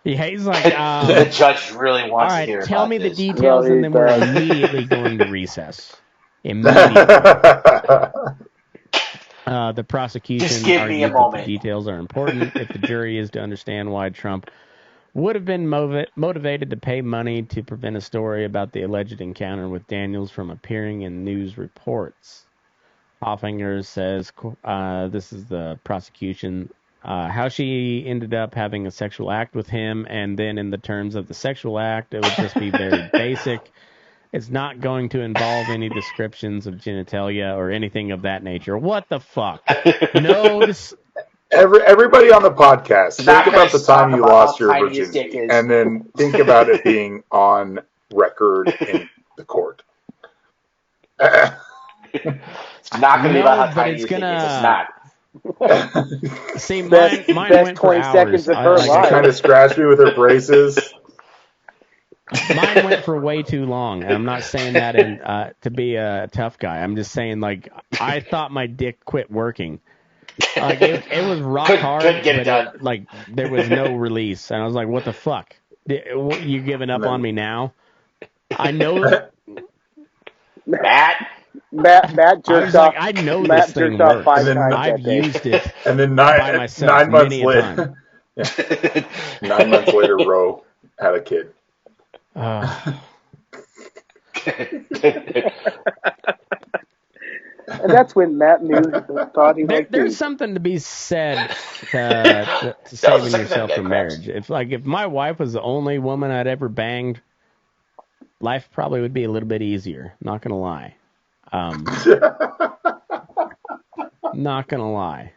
Yeah, he's like, the judge really wants to hear tell about me this. the details, and then we're immediately going to recess. Immediately. The prosecution Just give me a argued that moment. the details are important if the jury is to understand why Trump would have been motivated to pay money to prevent a story about the alleged encounter with Daniels from appearing in news reports. Hoffinger says, this is the prosecution, how she ended up having a sexual act with him, and then in the terms of the sexual act, it would just be very basic. It's not going to involve any descriptions of genitalia or anything of that nature. What the fuck? No. Everybody on the podcast, think about the time you lost your virginity, and then think about it being on record in the court. It's not going to be about how tiny you think it is. It's not. See, mine went for 20 hours. seconds of her life. She kind of scratched me with her braces. Mine went for way too long, and I'm not saying that to be a tough guy. I'm just saying, like, I thought my dick quit working. Like, it was rock hard, couldn't get it done. Like, there was no release, and I was like, "What the fuck? You giving up on me now?" I know. Matt jerked off. I know Matt this thing jerked off works. 5 times I've used it. And then by myself 9 months many a time. later, 9 months later, Ro had a kid. And that's when Matt thought he liked There's something to be said to saving yourself from marriage. If my wife was the only woman I'd ever banged, life probably would be a little bit easier. Not gonna lie. Not gonna lie.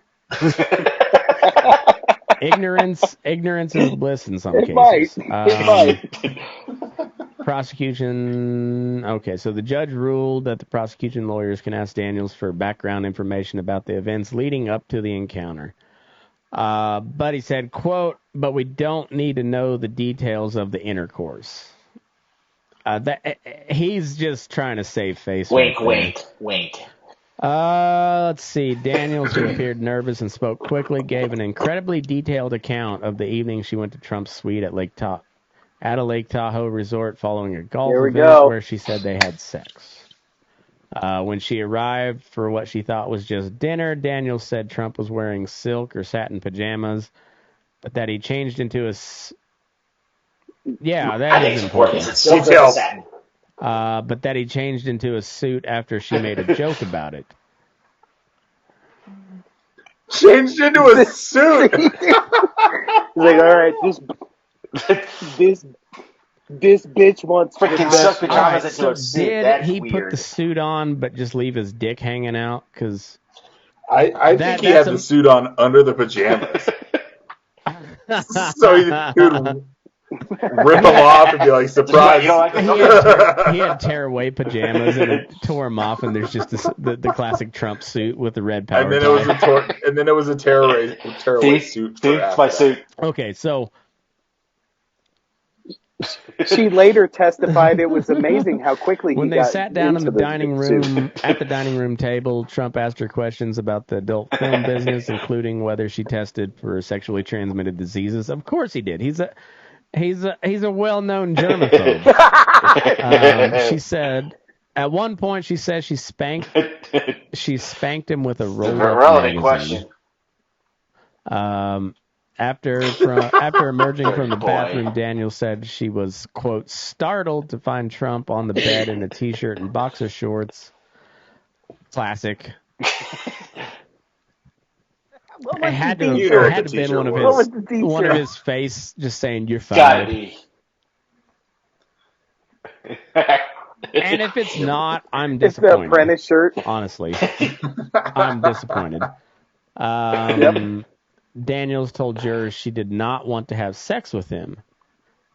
Ignorance is bliss in some cases. It might. Prosecution. Okay, so the judge ruled that the prosecution lawyers can ask Daniels for background information about the events leading up to the encounter. But he said, quote, "But we don't need to know the details of the intercourse." He's just trying to save face. Wink, wink, wink. Let's see. Daniels, who appeared nervous and spoke quickly, gave an incredibly detailed account of the evening she went to Trump's suite at a Lake Tahoe resort following a golf event where she said they had sex. When she arrived for what she thought was just dinner, Daniels said Trump was wearing silk or satin pajamas, but that he changed into a... Yeah, that is important. Silk or satin. but that he changed into a suit after she made a joke about it. Changed into a suit. He's like, all right, this bitch wants Freaking the suck best. pajamas into a suit. Did That's he weird. put the suit on but just leave his dick hanging out? Because I think he had the suit on under the pajamas. So he would rip them off and be like, surprise. You don't like it? he had tearaway pajamas and tore them off, and there's just the classic Trump suit with the red power. And then it was a tearaway suit. It's my suit. Okay, so She later testified it was amazing how quickly when he they got sat down in into the dining suit. room at the dining room table, Trump asked her questions about the adult film business, including whether she tested for sexually transmitted diseases. Of course he did. He's a well-known germaphobe. She said at one point she said she spanked him with a roll-up relevant magazine. question. After emerging from the bathroom, Daniel said she was, quote, startled to find Trump on the bed in a T-shirt and boxer shorts. Classic. It had to have been one of his face just saying, "You're Gotta fired." be. And if it's not, I'm It's the disappointed. apprentice shirt. Honestly, I'm disappointed. Daniels told jurors she did not want to have sex with him.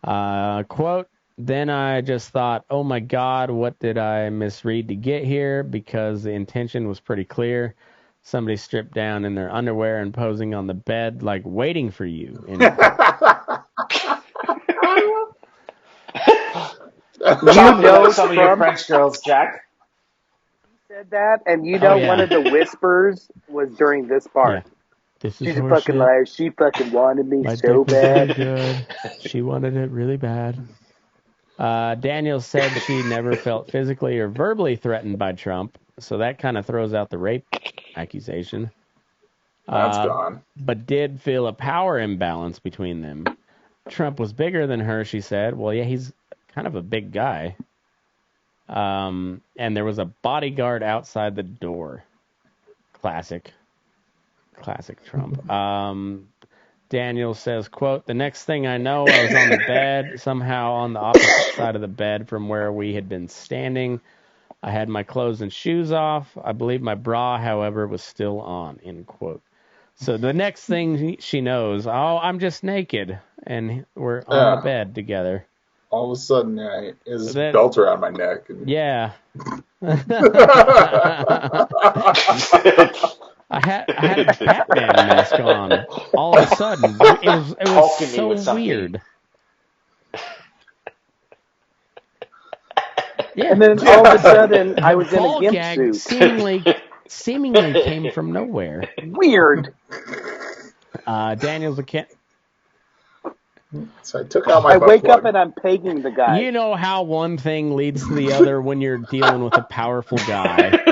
Quote, then I just thought, oh my God, what did I misread to get here? Because the intention was pretty clear. Somebody stripped down in their underwear and posing on the bed like waiting for you. You know some of your French girls, Jack. said that, and one of the whispers was during this part. Yeah. This is She's a horseshit. fucking liar. She fucking wanted me My so dick was really bad. good. She wanted it really bad. Daniels said she never felt physically or verbally threatened by Trump, so that kind of throws out the rape accusation. That's gone. But did feel a power imbalance between them. Trump was bigger than her, she said. Well, yeah, he's kind of a big guy. And there was a bodyguard outside the door. Classic Trump. Daniel says, quote, the next thing I know, I was on the bed, somehow on the opposite side of the bed from where we had been standing. I had my clothes and shoes off. I believe my bra, however, was still on, end quote. So the next thing she knows, I'm just naked, and we're on the bed together. All of a sudden, his belt around my neck. And... Yeah. I had a Batman mask on. All of a sudden, it was so weird. Yeah. And then all of a sudden, I was in a gimp gag suit. seemingly came from nowhere. Weird. Daniel's So I took out my I butt wake plug. up and I'm pegging the guy. You know how one thing leads to the other when you're dealing with a powerful guy.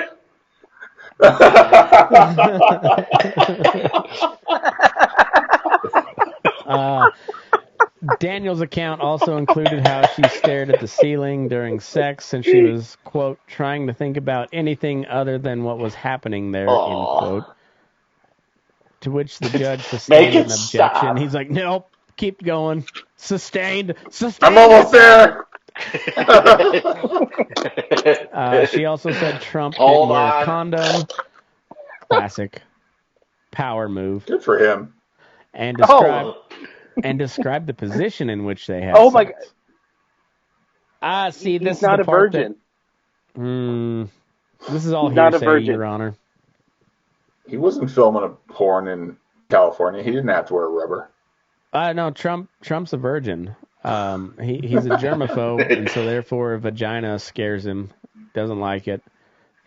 Daniel's account also included how she stared at the ceiling during sex and she was, quote, trying to think about anything other than what was happening there, end quote. To which the judge sustained an objection. Stop. He's like, nope, keep going. Sustained. I'm almost there. She also said Trump Hold didn't wear a on. condom. Classic. Power move. Good for him. And Oh. described the position in which they had Oh my sex. See, this He's is not the a part virgin. This is all He's not a hearsay, virgin. Your Honor. He wasn't filming a porn in California. He didn't have to wear rubber. No, Trump's a virgin. He's a germaphobe, and so therefore vagina scares him. Doesn't like it.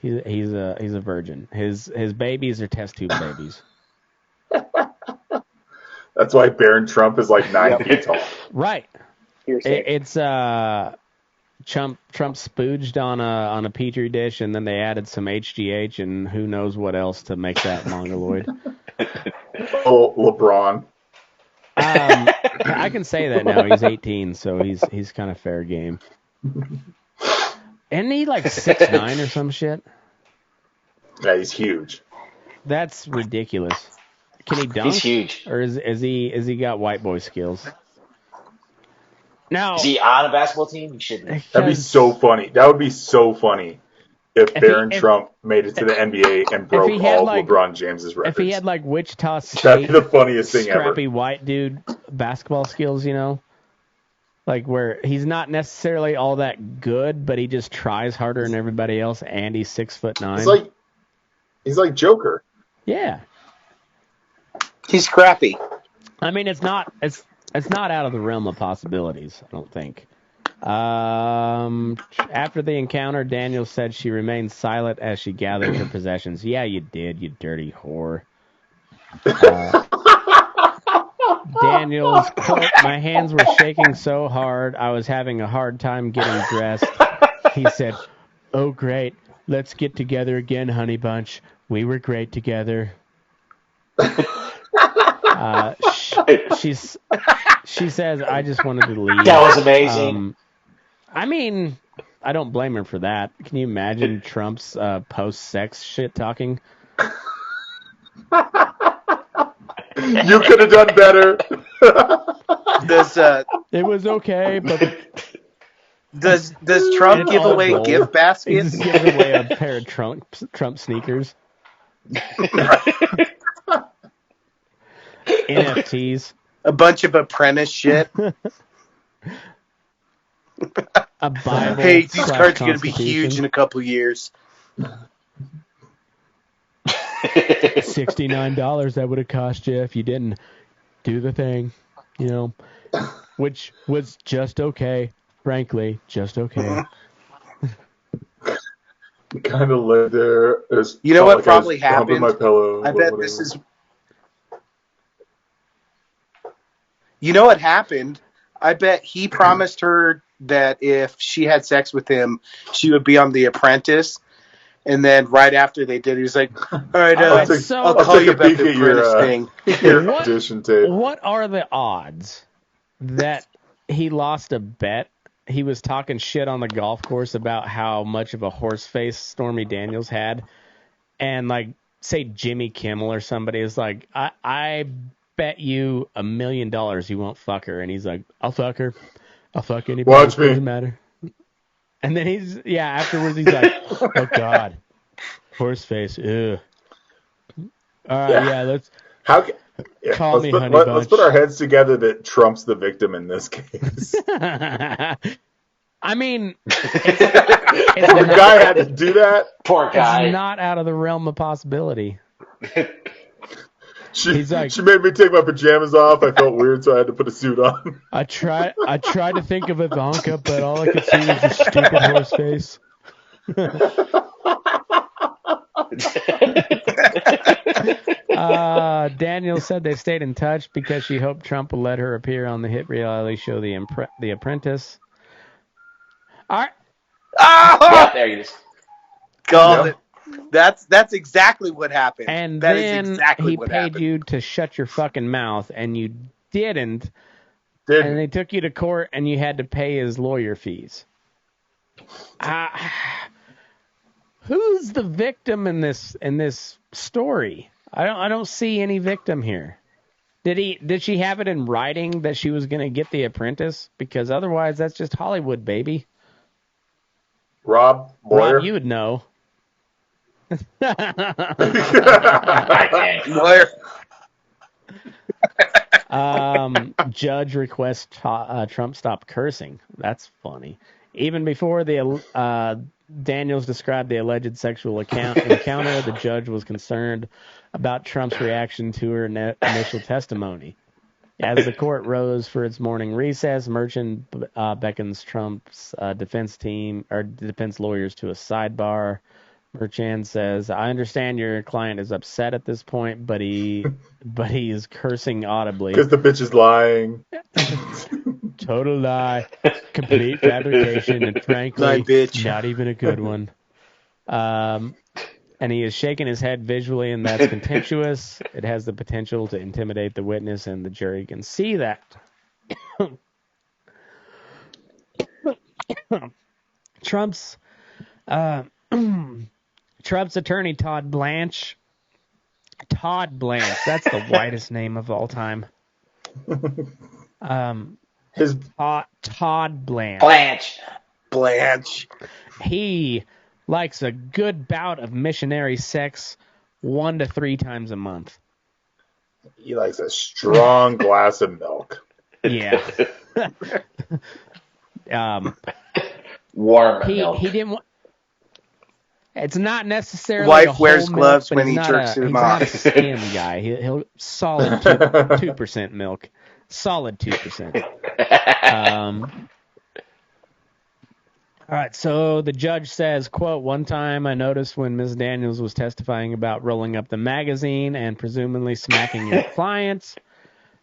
He's a virgin. His babies are test tube babies. That's why Barron Trump is like 9 feet tall. Right. Hearsay. It's Trump spooged on a petri dish, and then they added some HGH and who knows what else to make that mongoloid. Oh, LeBron. I can say that now. He's 18, so he's kind of fair game. Isn't he like 6'9" or some shit? Yeah, he's huge. That's ridiculous. Can he dunk? He's huge. Or is he got white boy skills? Now, Is he on a basketball team? He shouldn't. That'd be so funny. That would be so funny if Barron Trump made it to the NBA and broke all of LeBron James's records. If he had like Wichita State, that'd be the funniest thing ever. Scrappy white dude basketball skills, you know? Like where he's not necessarily all that good, but he just tries harder than everybody else, and he's 6'9". He's like Joker. Yeah. He's scrappy. I mean, it's not out of the realm of possibilities, I don't think. After the encounter, Daniel said she remained silent as she gathered her possessions. Yeah, you did, you dirty whore. Daniel's quote, my hands were shaking so hard, I was having a hard time getting dressed. He said, oh, great. Let's get together again, honey bunch. We were great together. She says, I just wanted to leave. That was amazing. I mean, I don't blame her for that. Can you imagine Trump's post-sex shit talking? You could have done better. It was okay, but does Trump give away gift baskets? He gives away a pair of Trump sneakers. NFTs. A bunch of apprentice shit. A Bible. Hey, these cards are going to be huge in a couple years. $69 that would have cost you if you didn't do the thing, you know, which was just okay, frankly, just okay. Kind of lay there. You know what probably happened? My pillow, I bet this is. You know what happened? I bet he promised her that if she had sex with him, she would be on The Apprentice. And then right after they did, he was like, all right, I'll call you about the Apprentice thing. Your audition tape. What are the odds that he lost a bet? He was talking shit on the golf course about how much of a horse face Stormy Daniels had. And, like, say Jimmy Kimmel or somebody is like, I bet you $1 million you won't fuck her. And he's like, I'll fuck her. I'll fuck anybody. Watch me. Doesn't matter. And then afterwards he's like, oh, God. Horse face. Ew. All right, yeah, let's call me honey bunch. Let's put our heads together that Trump's the victim in this case. I mean, the guy had to do that. Poor guy. It's not out of the realm of possibility. She made me take my pajamas off. I felt weird, so I had to put a suit on. I tried to think of Ivanka, but all I could see was a stupid horse face. Daniel said they stayed in touch because she hoped Trump would let her appear on the hit reality show The Apprentice. All right. Yeah, there you go. It. That's exactly what happened. And that then is exactly he what paid happened. you to shut your fucking mouth, and you didn't. And they took you to court, and you had to pay his lawyer fees. Who's the victim in this story? I don't see any victim here. Did she have it in writing that she was going to get The Apprentice? Because otherwise, that's just Hollywood, baby. Rob, you would know. Lawyer. Judge requests Trump stop cursing. That's funny. Even before Daniels described the alleged sexual encounter, the judge was concerned about Trump's reaction to her initial testimony. As the court rose for its morning recess, Merchant beckons Trump's defense lawyers to a sidebar. Merchant says, I understand your client is upset at this point, but he is cursing audibly. Because the bitch is lying. Total lie. Complete fabrication, and frankly, not even a good one. And he is shaking his head visually, and that's contemptuous. It has the potential to intimidate the witness, and the jury can see that. Trump's Trump's attorney, Todd Blanche. Todd Blanche. That's the whitest name of all time. Todd Blanche. Blanche. He likes a good bout of missionary sex 1 to 3 times a month. He likes a strong glass of milk. Yeah. Warm milk. He didn't want... It's not necessarily Wife a whole wears gloves milk, when he jerks him off. He's not a skim guy. He'll solid 2% milk. Solid 2%. All right, so the judge says, quote, "One time I noticed when Ms. Daniels was testifying about rolling up the magazine and presumably smacking your clients."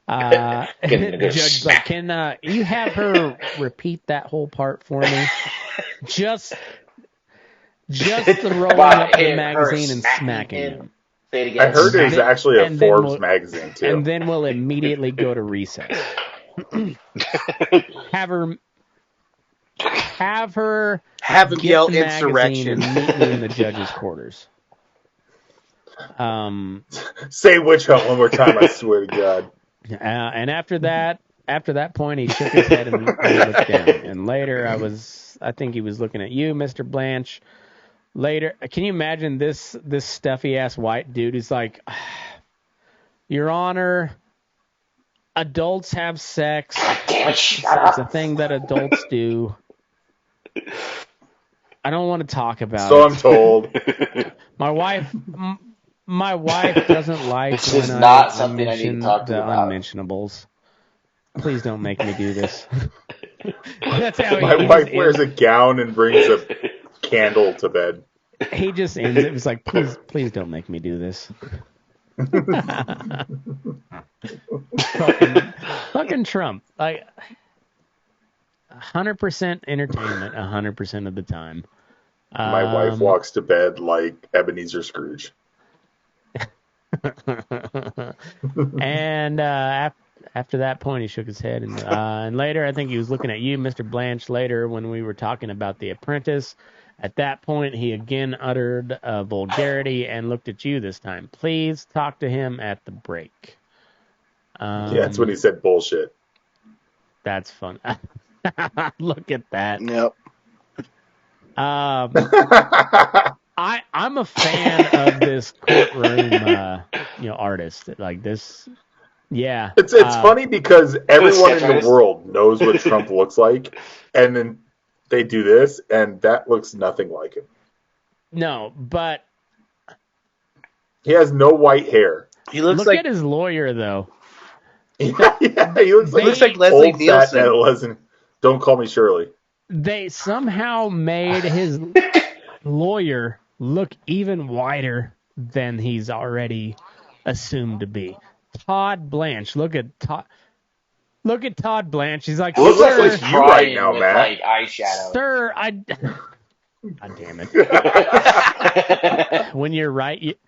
The judge's like, "Can you have her repeat that whole part for me? Just the rolling up the magazine and smacking him." Say it again. I heard it was actually a Forbes magazine, too. And then we'll immediately go to recess. Have him yell the insurrection magazine and meet me in the judge's quarters. Say witch hunt one more time, I swear to God. And after that point, he shook his head and looked down. And later, I think he was looking at you, Mr. Blanche. Later, can you imagine this stuffy ass white dude who's like, "Your Honor, adults have sex. It's a thing that adults do. I don't want to talk about it. So I'm told. My wife doesn't like this when is not something I mention need to talk to the you about. Unmentionables. Please don't make me do this." That's how My wife wears a gown and brings a candle to bed. He just ends it. It was like, please don't make me do this. fucking Trump. Like 100% entertainment 100% of the time. My wife walks to bed like Ebenezer Scrooge. And after that point, he shook his head. And later, I think he was looking at you, Mr. Blanche, later when we were talking about The Apprentice. At that point, he again uttered vulgarity and looked at you this time. Please talk to him at the break. Yeah, that's when he said bullshit. That's fun. Look at that. Yep. I'm a fan of this courtroom, artist like this. Yeah, it's funny because everyone in the world knows what Trump looks like, and then they do this, and that looks nothing like him. No, but he has no white hair. He looks look like at his lawyer, though. Yeah, he looks like Leslie old Nielsen. Don't call me Shirley. They somehow made his lawyer look even whiter than he's already assumed to be. Todd Blanche. Look at Todd Blanche. He's like, looks "Sir, like you right now, Matt. Like eyeshadow. Sir, God damn it. When you're right,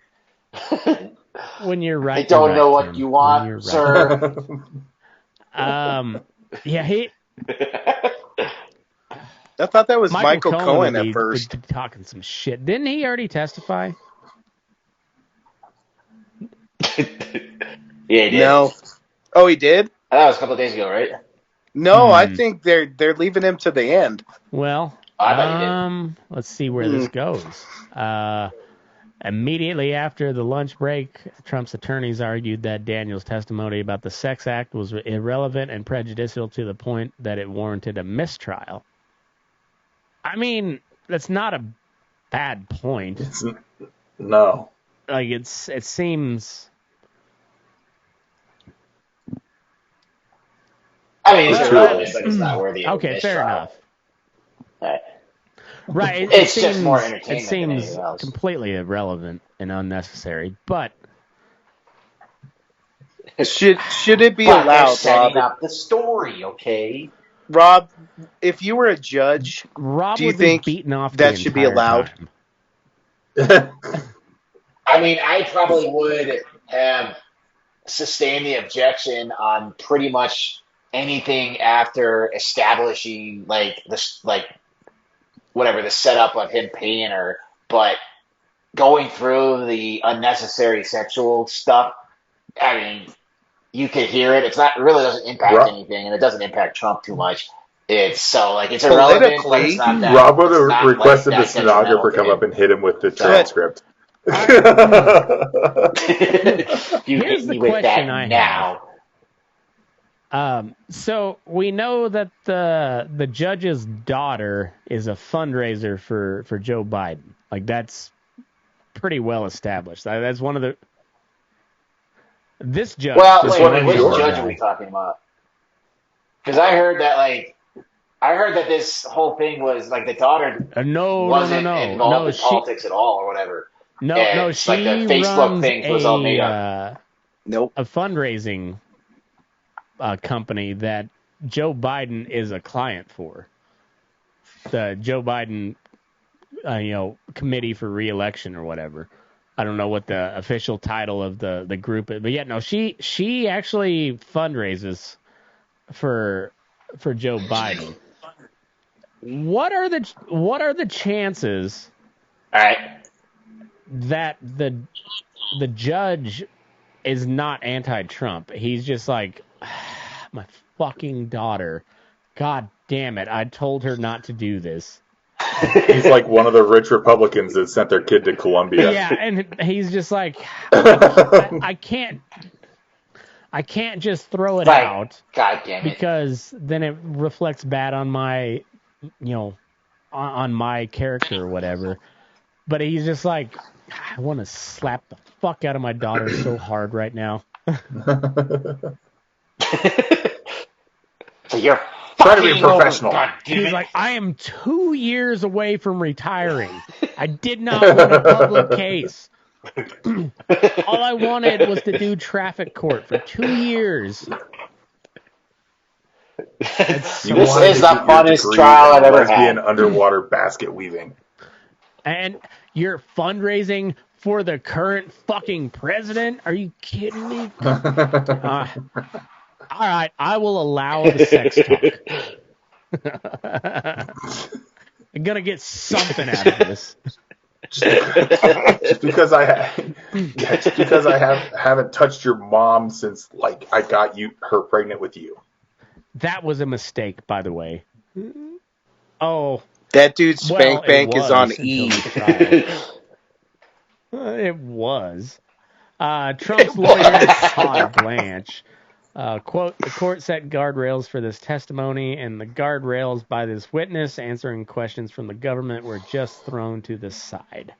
when you're right. I don't know Tim. what you want, Right. sir. Yeah, I thought that was Michael Cohen would at be first. talking some shit. Didn't he already testify? Yeah, he did. No. Oh, he did? That was a couple of days ago, right? No, I think they're leaving him to the end. Well, I thought you did. let's see where this goes. Immediately after the lunch break, Trump's attorneys argued that Daniels' testimony about the sex act was irrelevant and prejudicial to the point that it warranted a mistrial. I mean, that's not a bad point. No. Like it seems. I mean, it's irrelevant, but it's not worthy of Okay, a fair mistrial. enough. Right. Right, It's seems, just more entertainment It than seems anything else. completely irrelevant and unnecessary, but Should it be But they're allowed, setting Rob? up the story, okay? Rob, if you were a judge, Rob do you would think be beaten off that the should be entire allowed? time. I mean, I probably would have sustained the objection on pretty much anything after establishing like whatever the setup of him paying her, but going through the unnecessary sexual stuff, I mean, you could hear it. It's not, it really doesn't impact anything, and it doesn't impact Trump too much. It's irrelevant, but it's not that. Rob would have not requested like the that detrimental stenographer to come him. up and hit him with the So- transcript. You Here's hit the me with question that I now. So we know that the judge's daughter is a fundraiser for Joe Biden. Like, that's pretty well established. That's one of the. This judge. Well, This wait, one in which New York. judge are we talking about? Because I heard that this whole thing was like the daughter wasn't involved in politics at all or whatever. No, she like the Facebook runs thing was all made up. Nope. a fundraising company that Joe Biden is a client for. The Joe Biden, committee for re-election or whatever. I don't know what the official title of the group is, but yeah, no, she actually fundraises for Joe Biden. What are the chances? All right. That the judge is not anti-Trump. He's just like, my fucking daughter. God damn it. I told her not to do this. He's like one of the rich Republicans that sent their kid to Columbia. Yeah, and he's just like, I can't just throw it out. God damn it. Because then it reflects bad on my, on my character or whatever. But he's just like, I want to slap the fuck out of my daughter so hard right now. So you're try to be professional. He's like, I am 2 years away from retiring. I did not win a public case. All I wanted was to do traffic court for 2 years. This is the funnest trial I've ever had. Lesbian underwater basket weaving. And you're fundraising for the current fucking president? Are you kidding me? All right, I will allow the sex talk. I'm gonna get something out of this. Just because I haven't touched your mom since like I got her pregnant with you. That was a mistake, by the way. Oh. That dude's spank bank is on E. It was. Trump's lawyer, Todd Blanche, quote, the court set guardrails for this testimony, and the guardrails by this witness answering questions from the government were just thrown to the side.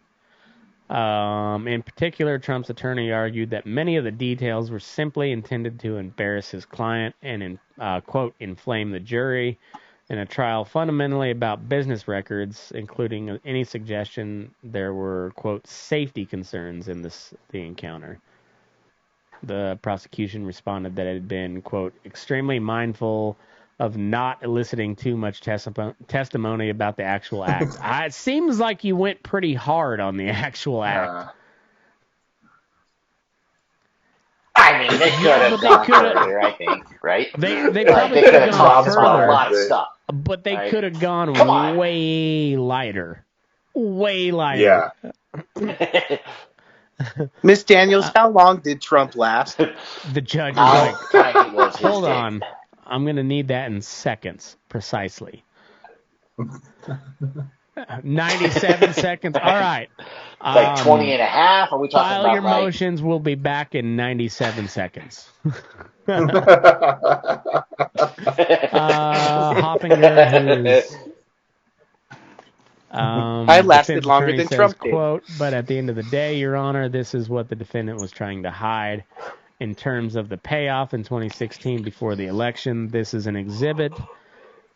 In particular, Trump's attorney argued that many of the details were simply intended to embarrass his client and, quote, inflame the jury in a trial fundamentally about business records, including any suggestion there were, quote, safety concerns in the encounter. The prosecution responded that it had been, quote, extremely mindful of not eliciting too much testimony about the actual act. It seems like you went pretty hard on the actual act. I mean, they could have gone further, I think, right? They probably could have gone further. A lot of stuff. But they could have gone way lighter. Way lighter. Yeah. Miss Daniels, how long did Trump last? The judge was like, hold on. I'm going to need that in seconds, precisely. 97 seconds. All right. Like 20 and a half? Are we talking file about your motions. We'll be back in 97 seconds. Hoppinger, who's... I lasted longer than Trump did. Quote, but at the end of the day, Your Honor, this is what the defendant was trying to hide. In terms of the payoff in 2016 before the election, this is an exhibit.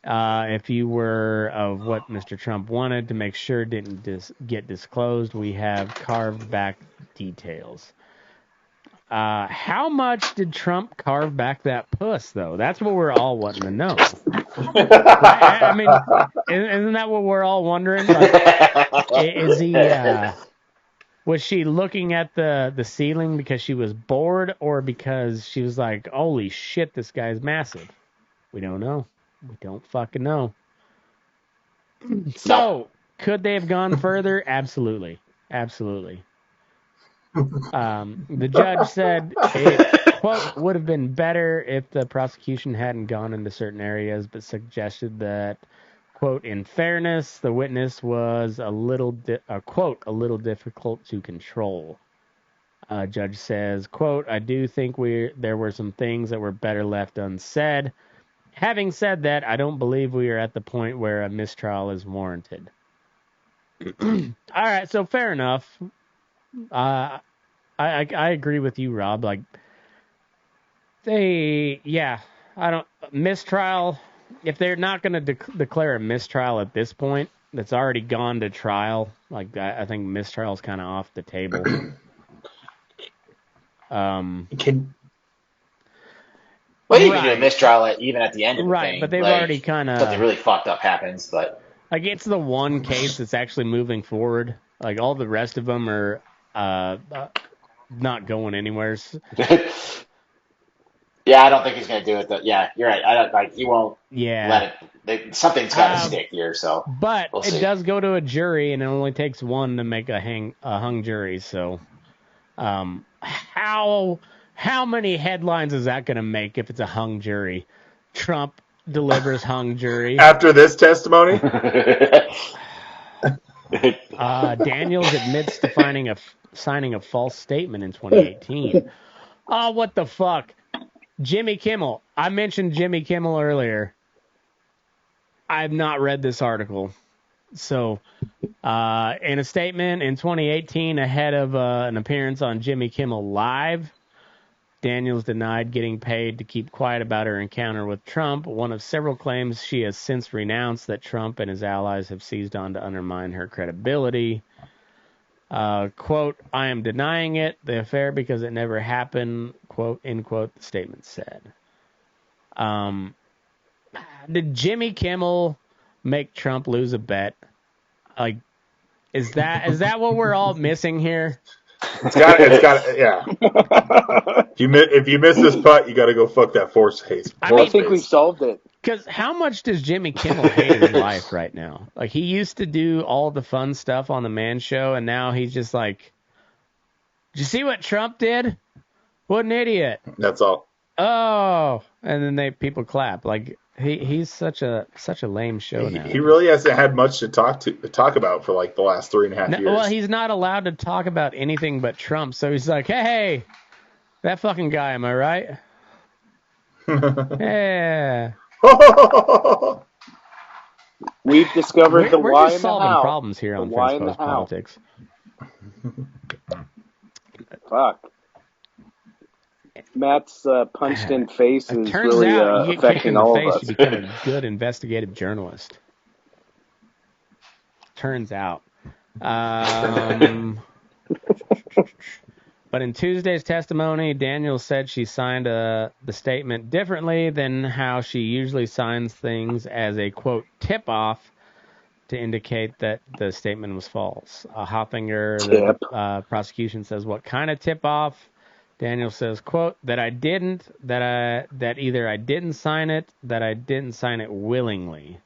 If you were of what Mr. Trump wanted to make sure didn't get disclosed, we have carved back details. How much did Trump carve back that puss, though? That's what we're all wanting to know. I mean, isn't that what we're all wondering? Like, is he... was she looking at the ceiling because she was bored or because she was like, holy shit, this guy's massive? We don't know. We don't fucking know. So, could they have gone further? Absolutely. Absolutely. The judge said it, quote, would have been better if the prosecution hadn't gone into certain areas, but suggested that, quote, in fairness, the witness was a little, quote, a little difficult to control. Judge says, quote, I do think there were some things that were better left unsaid. Having said that, I don't believe we are at the point where a mistrial is warranted. All right, so fair enough. I agree with you, Rob. Like, mistrial, if they're not going to declare a mistrial at this point, that's already gone to trial, like, I think mistrial is kind of off the table. Well, you can do a mistrial even at the end of the thing. But they've already kind of... Something really fucked up happens, but... Like, it's the one case that's actually moving forward. Like, all the rest of them are not going anywhere. Yeah, I don't think he's going to do it. Yeah, you're right. He won't let it... something's got to stick here, so... But it does go to a jury, and it only takes one to make a hung jury, so... How many headlines is that going to make if it's a hung jury? Trump delivers hung jury. After this testimony? Daniels admits to signing a false statement in 2018. Oh, what the fuck? Jimmy Kimmel. I mentioned Jimmy Kimmel earlier. I have not read this article. So, in a statement in 2018 ahead of an appearance on Jimmy Kimmel Live, Daniels denied getting paid to keep quiet about her encounter with Trump, one of several claims she has since renounced that Trump and his allies have seized on to undermine her credibility. Quote, I am denying it, the affair, because it never happened, quote, end quote, the statement said. Did Jimmy Kimmel make Trump lose a bet? Like, is that what we're all missing here? It's got yeah. If you miss this putt, you got to go fuck that force face. I think we solved it. Because how much does Jimmy Kimmel hate his life right now? Like, he used to do all the fun stuff on the Man Show, and now he's just like, did you see what Trump did? What an idiot. That's all. Oh, and then people clap. Like, he's such a lame show now. He really hasn't had much to talk about for like the last 3.5 years. Well, he's not allowed to talk about anything but Trump. So he's like, hey, that fucking guy, am I right? Yeah. We've discovered we're why just solving problems here on French Post Politics. Fuck. Matt's punched-in face is really affecting all of us. You become a good investigative journalist. Turns out. But in Tuesday's testimony, Daniels said she signed the statement differently than how she usually signs things, as a, quote, tip-off to indicate that the statement was false. Hoppinger, the prosecution, says, what kind of tip-off? Daniels says, quote, that either I didn't sign it, that I didn't sign it willingly.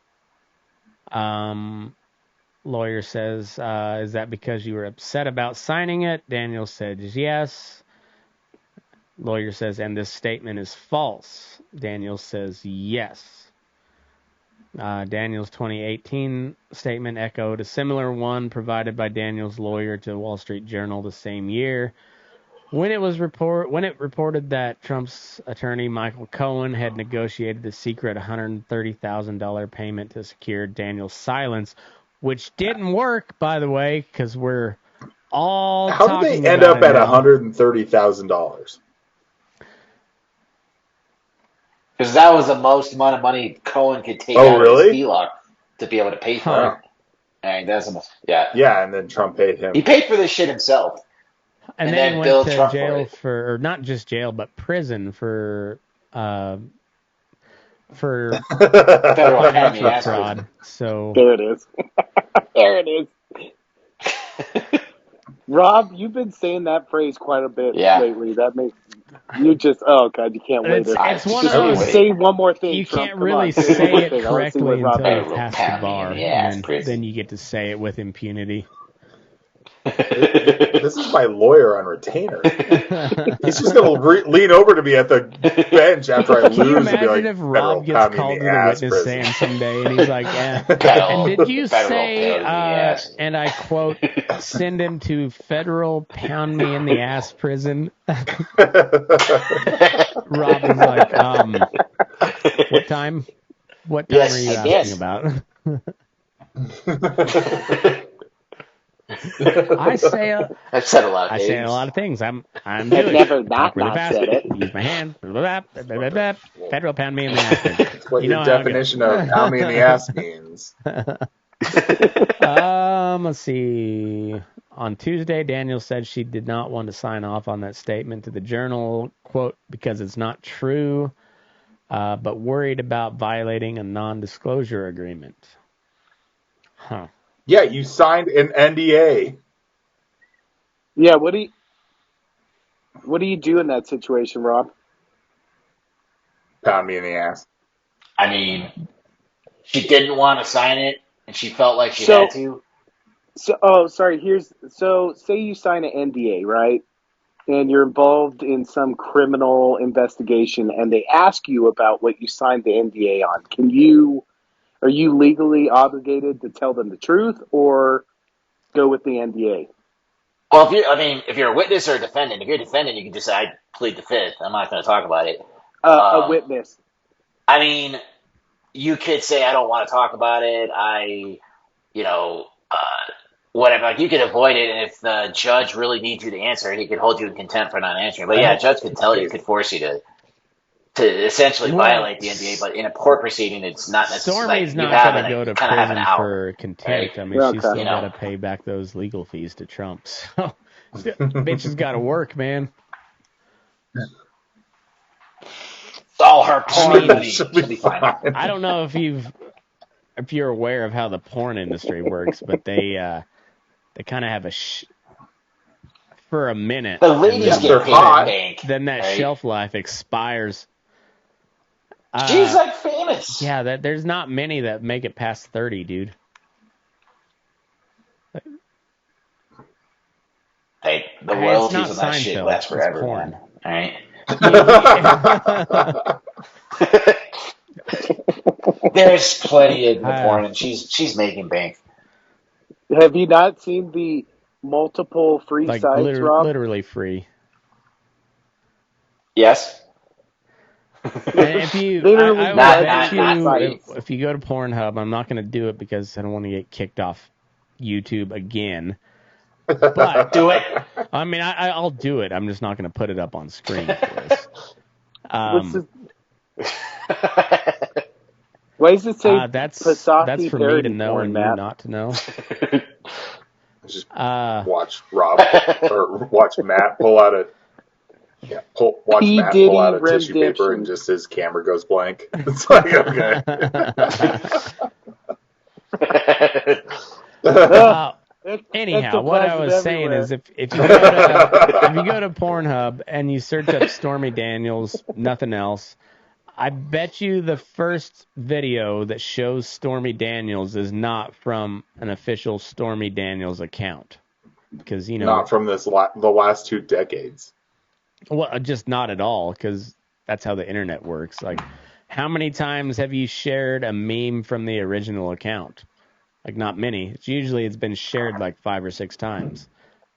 Lawyer says, is that because you were upset about signing it? Daniels said, yes. Lawyer says, and this statement is false. Daniels says, yes. Daniels' 2018 statement echoed a similar one provided by Daniels' lawyer to Wall Street Journal the same year. When it reported that Trump's attorney, Michael Cohen, had negotiated the secret $130,000 payment to secure Daniels' silence, which didn't work, by the way, because we're all How talking did they end up at $130,000? Because that was the most amount of money Cohen could take out of his HELOC to be able to pay for it. And that's yeah, and then Trump paid him. He paid for this shit himself. And then he went to jail or not just jail, but prison for federal fraud. So there it is. There it is. Rob, you've been saying that phrase quite a bit lately. That makes You just, oh god, you can't wait. It's one of Just those. say one more thing. You Trump. can't Come really on, say one more say it thing. I wanna see correctly what Rob until you does. pass the Pound me bar, in the ass, and prison. then you get to say it with impunity. This is my lawyer on retainer. He's just going to lean over to me at the bench after I Can you lose and be imagine like, if federal Rob gets pound me called in to the the ass, witness prison. stand someday, and he's like, "Yeah." Federal- And did you federal say, pound me in the ass. and I quote, "Send him to federal pound me in the ass prison"? Rob is like, "What time? What time Yes, are you I asking guess. about?" I say I've said a lot of I things. say a lot of things. I'm I've Jewish. never Talk really not fast. said it. Use my hand. Blah, blah, blah, blah. Federal pound me in the ass. That's what You your know how it definition goes. of pound me in the ass means. Let's see. On Tuesday, Daniel said she did not want to sign off on that statement to the Journal, quote, because it's not true, but worried about violating a non-disclosure agreement. Huh. Yeah, you signed an NDA. Yeah, what do you do in that situation, Rob? Pound me in the ass. I mean, she didn't want to sign it, and she felt like she had to. So say you sign an NDA, right? And you're involved in some criminal investigation, and they ask you about what you signed the NDA on. Are you legally obligated to tell them the truth or go with the NDA? Well, if you're a witness or a defendant, if you're a defendant, you can just say, I plead the fifth. I'm not going to talk about it. A witness. I mean, you could say, I don't want to talk about it. Whatever. Like, you could avoid it, and if the judge really needs you to answer, he could hold you in contempt for not answering. But yeah, a judge could tell you, could force you to essentially violate the NDA. But in a court proceeding, it's not necessarily. Stormy's Like, not going to go to kind of have an prison out. for contempt. Right? I mean, she's still got to pay back those legal fees to Trump. So, bitch has got to work, man. It's all her porn money. She'll be fine. I don't know if you're aware of how the porn industry works, but they kind of have for a minute. The ladies get paid bank. Then that shelf life expires. She's like famous. Yeah, there's not many that make it past 30, dude. Hey, the royalties on that shit last forever, man. All right. There's plenty of porn, and she's making bank. Have you not seen the multiple free sites, Rob? Literally free. Yes. And if you, if you go to Pornhub, I'm not going to do it because I don't want to get kicked off YouTube again. But do it. I mean, I'll do it. I'm just not going to put it up on screen for us. Why does it say that's Pasaki for me to know porn, and Matt? you not to know. Just watch Rob or watch Matt pull out a Matt pull out a tissue paper and just his camera goes blank. It's like, okay. Anyhow, what I was saying is if you go to Pornhub and you search up Stormy Daniels, nothing else, I bet you the first video that shows Stormy Daniels is not from an official Stormy Daniels account. Because, not from the last 2 decades. Well, just not at all, because that's how the internet works. Like, how many times have you shared a meme from the original account? Like, not many. It's been shared like 5 or 6 times.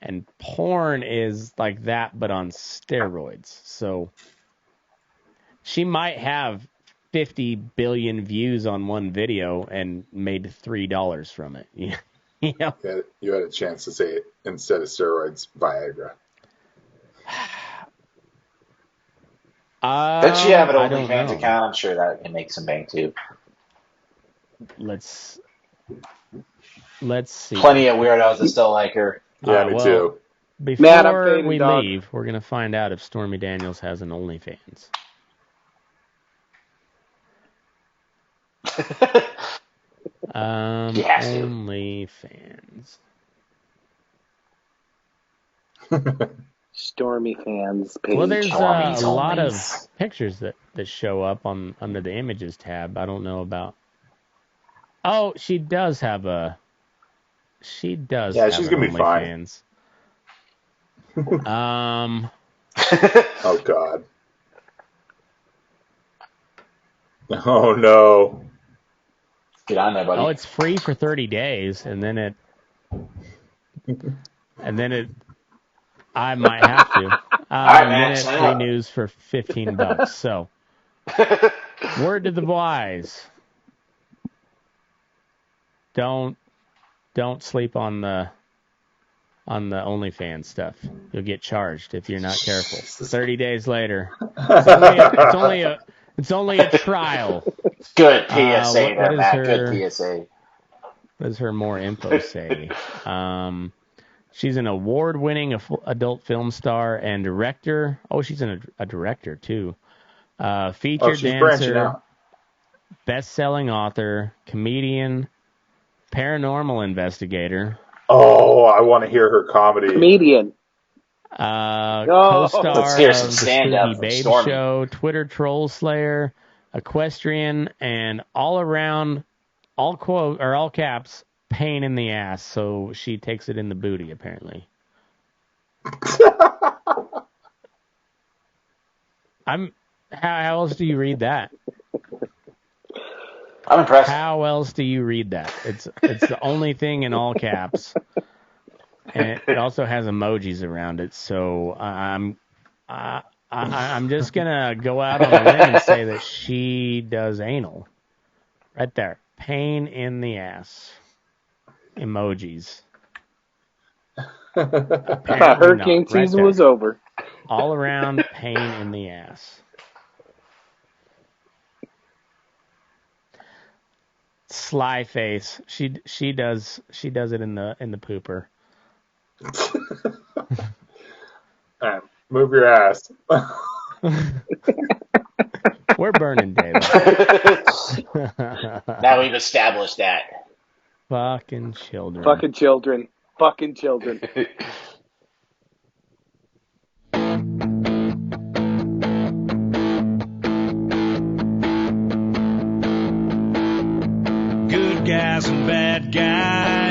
And porn is like that, but on steroids. So she might have 50 billion views on one video and made $3 from it. You know? You had a chance to say it instead of steroids, Viagra. Does she have an OnlyFans account? I'm sure that can make some bank too. Let's see. Plenty of weirdos that still like her. Yeah, me too. Before we leave, we're gonna find out if Stormy Daniels has an OnlyFans. OnlyFans. Stormy fans page. Well, there's Stormies a lot only. of pictures that show up under the images tab. I don't know about. Oh, she does have a. She does. Yeah, have she's an gonna be fine. OnlyFans. Oh God. Oh no. Get on there, buddy. Oh, it's free for 30 days, and then it. I might have to. right, and man, then sign it up. renews for $15. So, word to the wise: don't sleep on the OnlyFans stuff. You'll get charged if you're not careful. 30 days later, it's only a trial. Good PSA there, what is Matt. her- Good PSA. What does her more info say? She's an award-winning adult film star and director. Oh, she's a director, too. Featured she's branching dancer, out. best-selling author, comedian, paranormal investigator. Oh, I want to hear her comedy. Comedian. Co-star Let's hear of some the stand-up Spooky from Babe Stormy. Show, Twitter Troll Slayer, equestrian, and all-around, all caps, pain in the ass. So she takes it in the booty, apparently. How else do you read that? I'm impressed. How else do you read that? It's the only thing in all caps, and it also has emojis around it. So I'm just gonna go out on a limb and say that she does anal. Right there, pain in the ass. Emojis. Hurricane season was over. All around pain in the ass. Sly face. She does it in the pooper. All right, move your ass. We're burning daylight. Now we've established that. Fucking children. Fucking children. Fucking children. Good guys and bad guys.